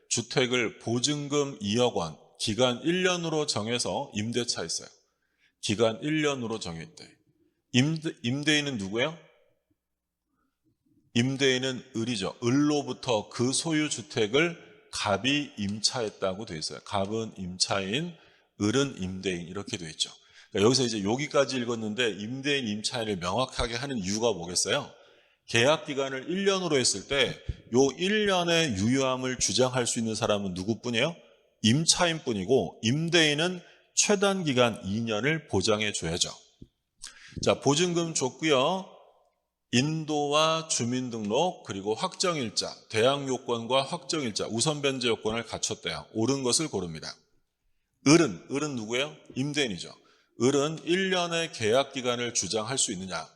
주택을 보증금 2억 원, 기간 1년으로 정해서 임대차했어요. 기간 1년으로 정했대. 임대인은 누구예요? 임대인은 을이죠. 을로부터 그 소유 주택을 갑이 임차했다고 되어 있어요. 갑은 임차인, 을은 임대인 이렇게 되어 있죠. 그러니까 여기서 이제 여기까지 읽었는데 임대인, 임차인을 명확하게 하는 이유가 뭐겠어요? 계약 기간을 1년으로 했을 때 요 1년의 유효함을 주장할 수 있는 사람은 누구뿐이에요? 임차인뿐이고 임대인은 최단 기간 2년을 보장해 줘야죠. 자, 보증금 줬고요. 인도와 주민등록 그리고 확정일자, 대항 요건과 확정일자, 우선 변제 요건을 갖췄대요. 옳은 것을 고릅니다. 을은 누구예요? 임대인이죠. 을은 1년의 계약 기간을 주장할 수 있느냐?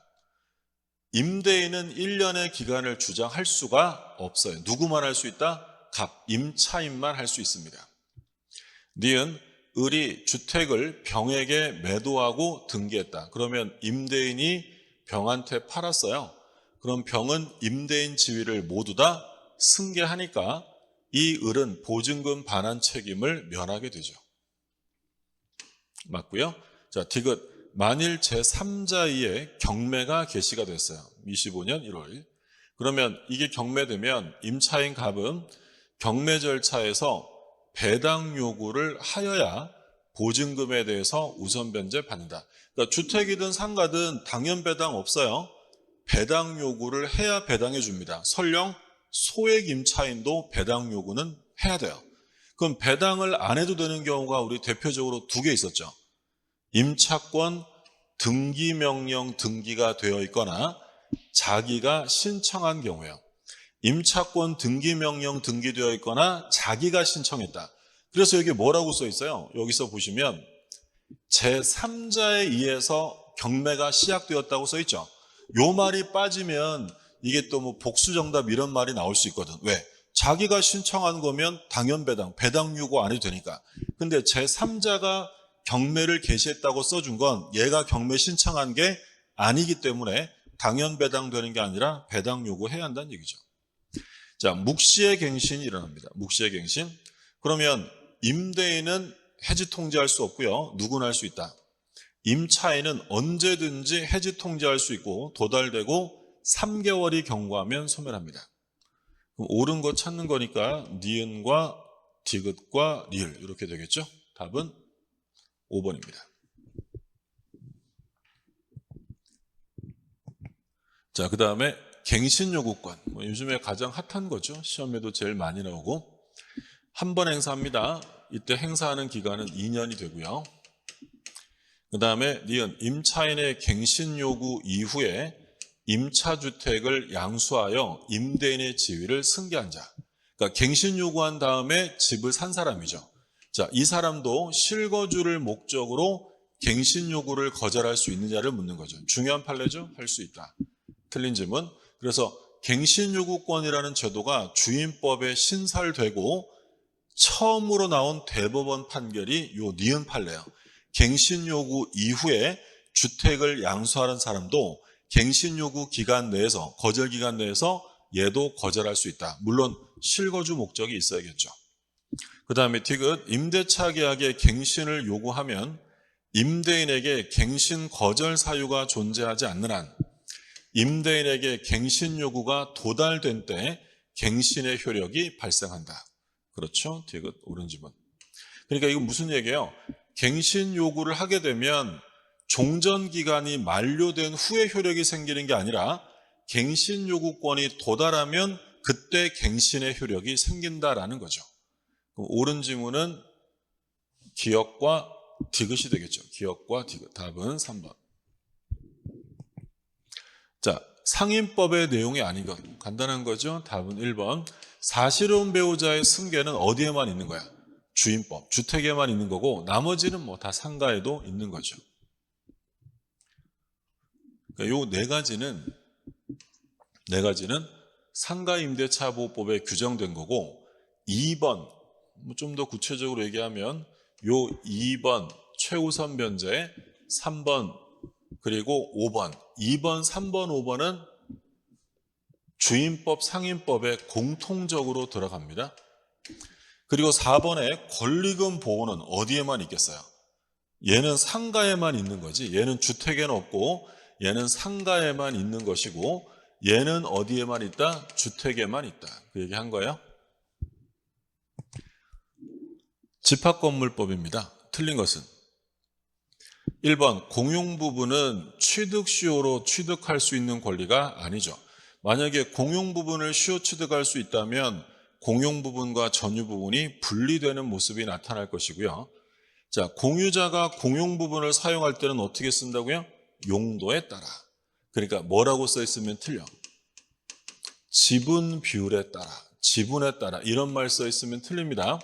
임대인은 1년의 기간을 주장할 수가 없어요. 누구만 할 수 있다? 갑, 임차인만 할 수 있습니다. 니은, 을이 주택을 병에게 매도하고 등기했다. 그러면 임대인이 병한테 팔았어요. 그럼 병은 임대인 지위를 모두 다 승계하니까 이 을은 보증금 반환 책임을 면하게 되죠. 맞고요. 자, 디귿. 만일 제3자의 경매가 개시가 됐어요. 25년 1월. 그러면 이게 경매되면 임차인 갑은 경매 절차에서 배당 요구를 하여야 보증금에 대해서 우선 변제 받는다. 그러니까 주택이든 상가든 당연 배당 없어요. 배당 요구를 해야 배당해 줍니다. 설령 소액 임차인도 배당 요구는 해야 돼요. 그럼 배당을 안 해도 되는 경우가 우리 대표적으로 두 개 있었죠. 임차권 등기명령 등기가 되어 있거나 자기가 신청한 경우예요. 임차권 등기명령 등기되어 있거나 자기가 신청했다. 그래서 여기 뭐라고 써 있어요? 여기서 보시면 제3자에 의해서 경매가 시작되었다고 써 있죠. 요 말이 빠지면 이게 또 뭐 복수정답 이런 말이 나올 수 있거든. 왜? 자기가 신청한 거면 당연 배당 요구 안 해도 되니까. 근데 제3자가 경매를 개시했다고 써준 건 얘가 경매 신청한 게 아니기 때문에 당연 배당되는 게 아니라 배당 요구해야 한다는 얘기죠. 자, 묵시의 갱신이 일어납니다. 묵시의 갱신. 그러면 임대인은 해지 통지할 수 없고요. 누구나 할 수 있다. 임차인은 언제든지 해지 통지할 수 있고 도달되고 3개월이 경과하면 소멸합니다. 그럼 옳은 거 찾는 거니까 니은과 디귿과 리을 이렇게 되겠죠. 답은 5번입니다. 자, 그 다음에 갱신요구권. 요즘에 가장 핫한 거죠. 시험에도 제일 많이 나오고. 한 번 행사합니다. 이때 행사하는 기간은 2년이 되고요. 그 다음에 니은, 임차인의 갱신요구 이후에 임차주택을 양수하여 임대인의 지위를 승계한 자. 그러니까 갱신요구한 다음에 집을 산 사람이죠. 자, 이 사람도 실거주를 목적으로 갱신요구를 거절할 수 있느냐를 묻는 거죠. 중요한 판례죠? 할 수 있다. 틀린 질문. 그래서 갱신요구권이라는 제도가 주임법에 신설되고 처음으로 나온 대법원 판결이 요 니은 판례예요. 갱신요구 이후에 주택을 양수하는 사람도 갱신요구 기간 내에서, 거절 기간 내에서 얘도 거절할 수 있다. 물론 실거주 목적이 있어야겠죠. 그 다음에 디귿, 임대차 계약에 갱신을 요구하면 임대인에게 갱신 거절 사유가 존재하지 않는 한 임대인에게 갱신 요구가 도달된 때 갱신의 효력이 발생한다. 그렇죠? 디귿 옳은 지문. 그러니까 이건 무슨 얘기예요? 갱신 요구를 하게 되면 종전기간이 만료된 후에 효력이 생기는 게 아니라 갱신요구권이 도달하면 그때 갱신의 효력이 생긴다라는 거죠. 그럼 옳은 지문은 기역과 디귿이 되겠죠. 기역과 디귿. 답은 3번. 자, 상임법의 내용이 아닌 것. 간단한 거죠. 답은 1번. 사실혼 배우자의 승계는 어디에만 있는 거야? 주임법, 주택에만 있는 거고 나머지는 뭐 다 상가에도 있는 거죠. 그러니까 요 네 가지는 상가임대차보호법에 규정된 거고 2번, 좀 더 구체적으로 얘기하면 요 2번 최우선 변제, 3번 그리고 5번, 2번, 3번, 5번은 주임법, 상임법에 공통적으로 들어갑니다. 그리고 4번에 권리금 보호는 어디에만 있겠어요? 얘는 상가에만 있는 거지. 얘는 주택에는 없고 얘는 상가에만 있는 것이고 얘는 어디에만 있다? 주택에만 있다. 그 얘기 한 거예요. 집합건물법입니다. 틀린 것은 1번 공용부분은 취득시효로 취득할 수 있는 권리가 아니죠. 만약에 공용부분을 시효 취득할 수 있다면 공용부분과 전유부분이 분리되는 모습이 나타날 것이고요. 자, 공유자가 공용부분을 사용할 때는 어떻게 쓴다고요? 용도에 따라. 그러니까 뭐라고 써 있으면 틀려? 지분 비율에 따라, 지분에 따라 이런 말 써 있으면 틀립니다.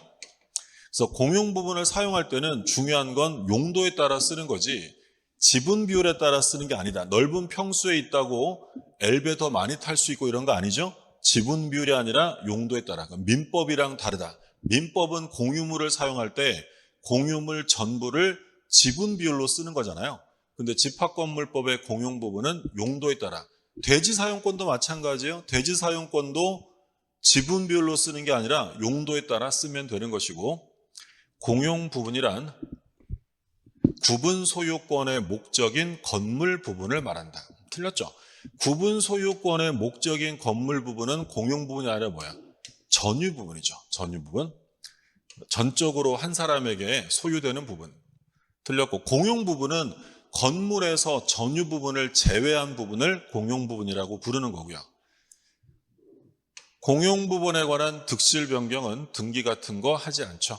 그래서 공용 부분을 사용할 때는 중요한 건 용도에 따라 쓰는 거지 지분 비율에 따라 쓰는 게 아니다. 넓은 평수에 있다고 엘베 더 많이 탈 수 있고 이런 거 아니죠? 지분 비율이 아니라 용도에 따라. 민법이랑 다르다. 민법은 공유물을 사용할 때 공유물 전부를 지분 비율로 쓰는 거잖아요. 근데 집합건물법의 공용 부분은 용도에 따라. 대지 사용권도 마찬가지예요. 대지 사용권도 지분 비율로 쓰는 게 아니라 용도에 따라 쓰면 되는 것이고 공용 부분이란 구분 소유권의 목적인 건물 부분을 말한다. 틀렸죠? 구분 소유권의 목적인 건물 부분은 공용 부분이 아니라 뭐야? 전유 부분이죠. 전유 부분. 전적으로 한 사람에게 소유되는 부분. 틀렸고 공용 부분은 건물에서 전유 부분을 제외한 부분을 공용 부분이라고 부르는 거고요. 공용 부분에 관한 득실 변경은 등기 같은 거 하지 않죠.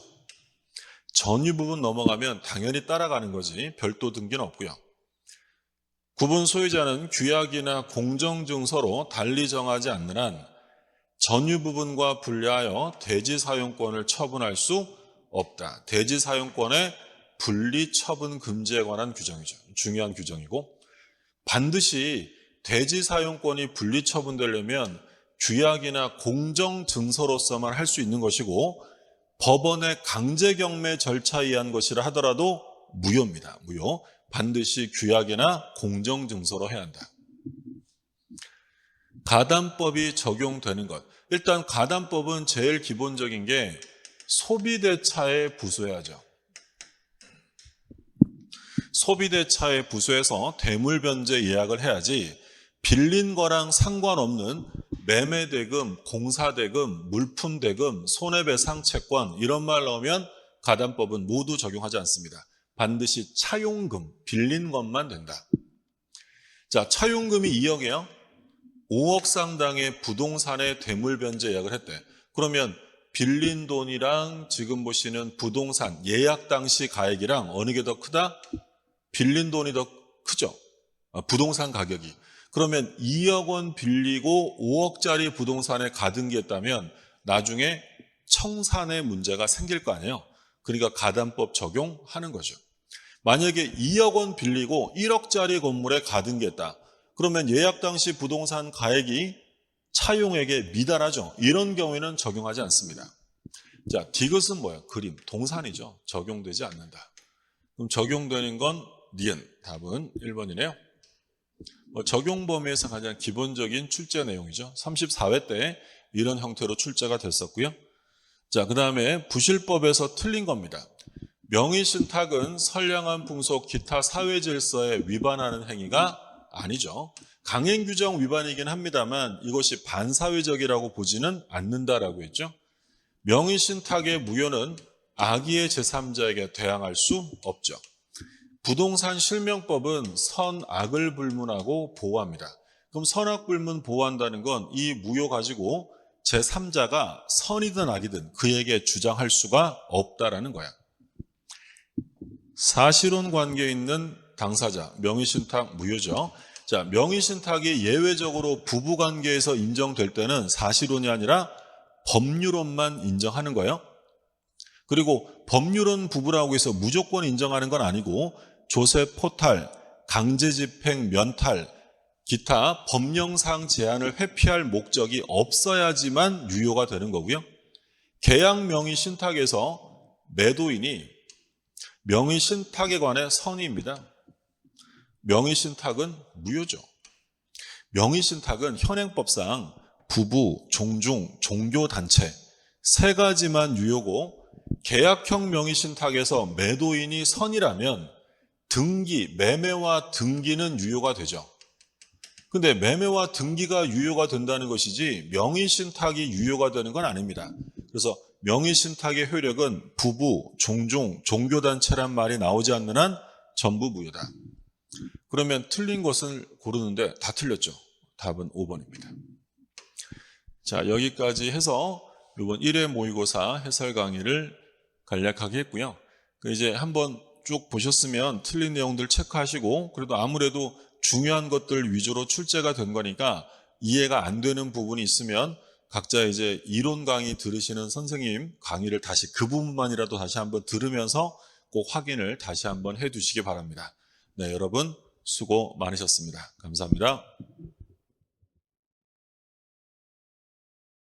전유 부분 넘어가면 당연히 따라가는 거지 별도 등기는 없고요. 구분 소유자는 규약이나 공정증서로 달리 정하지 않는 한 전유 부분과 분리하여 대지 사용권을 처분할 수 없다. 대지 사용권의 분리 처분 금지에 관한 규정이죠. 중요한 규정이고 반드시 대지 사용권이 분리 처분되려면 규약이나 공정증서로서만 할 수 있는 것이고 법원의 강제경매 절차에 의한 것이라 하더라도 무효입니다. 무효. 반드시 규약이나 공정증서로 해야 한다. 가담법이 적용되는 것. 일단 가담법은 제일 기본적인 게 소비대차에 부수해야죠. 소비대차에 부수해서 대물변제 예약을 해야지 빌린 거랑 상관없는 매매대금, 공사대금, 물품대금, 손해배상 채권 이런 말 나오면 가담법은 모두 적용하지 않습니다. 반드시 차용금, 빌린 것만 된다. 자, 차용금이 2억이에요. 5억 상당의 부동산에 대물변제 예약을 했대. 그러면 빌린 돈이랑 지금 보시는 부동산 예약 당시 가액이랑 어느 게 더 크다? 빌린 돈이 더 크죠. 부동산 가격이. 그러면 2억 원 빌리고 5억짜리 부동산에 가등기했다면 나중에 청산의 문제가 생길 거 아니에요. 그러니까 가담법 적용하는 거죠. 만약에 2억 원 빌리고 1억짜리 건물에 가등기했다. 그러면 예약 당시 부동산 가액이 차용액에 미달하죠. 이런 경우에는 적용하지 않습니다. 자, 디귿은 뭐예요? 그림, 동산이죠. 적용되지 않는다. 그럼 적용되는 건 니은. 답은 1번이네요. 적용 범위에서 가장 기본적인 출제 내용이죠. 34회 때 이런 형태로 출제가 됐었고요. 자, 그 다음에 부실법에서 틀린 겁니다. 명의신탁은 선량한 풍속 기타 사회질서에 위반하는 행위가 아니죠. 강행규정 위반이긴 합니다만 이것이 반사회적이라고 보지는 않는다라고 했죠. 명의신탁의 무효는 악의의 제3자에게 대항할 수 없죠. 부동산 실명법은 선악을 불문하고 보호합니다. 그럼 선악 불문 보호한다는 건 이 무효 가지고 제3자가 선이든 악이든 그에게 주장할 수가 없다라는 거야. 사실혼 관계에 있는 당사자, 명의신탁 무효죠. 자, 명의신탁이 예외적으로 부부관계에서 인정될 때는 사실혼이 아니라 법률혼만 인정하는 거예요. 그리고 법률혼 부부라고 해서 무조건 인정하는 건 아니고 조세 포탈, 강제집행, 면탈, 기타 법령상 제한을 회피할 목적이 없어야지만 유효가 되는 거고요. 계약 명의신탁에서 매도인이 명의신탁에 관해 선의입니다. 명의신탁은 무효죠. 명의신탁은 현행법상 부부, 종중, 종교단체 세 가지만 유효고 계약형 명의신탁에서 매도인이 선이라면 등기, 매매와 등기는 유효가 되죠. 근데 매매와 등기가 유효가 된다는 것이지 명의신탁이 유효가 되는 건 아닙니다. 그래서 명의신탁의 효력은 부부, 종중, 종교단체란 말이 나오지 않는 한 전부 무효다. 그러면 틀린 것을 고르는데 다 틀렸죠. 답은 5번입니다. 자, 여기까지 해서 이번 1회 모의고사 해설 강의를 간략하게 했고요. 이제 한번 쭉 보셨으면 틀린 내용들 체크하시고 그래도 아무래도 중요한 것들 위주로 출제가 된 거니까 이해가 안 되는 부분이 있으면 각자 이제 이론 강의 들으시는 선생님 강의를 다시 그 부분만이라도 다시 한번 들으면서 꼭 확인을 다시 한번 해 두시기 바랍니다. 네, 여러분 수고 많으셨습니다. 감사합니다.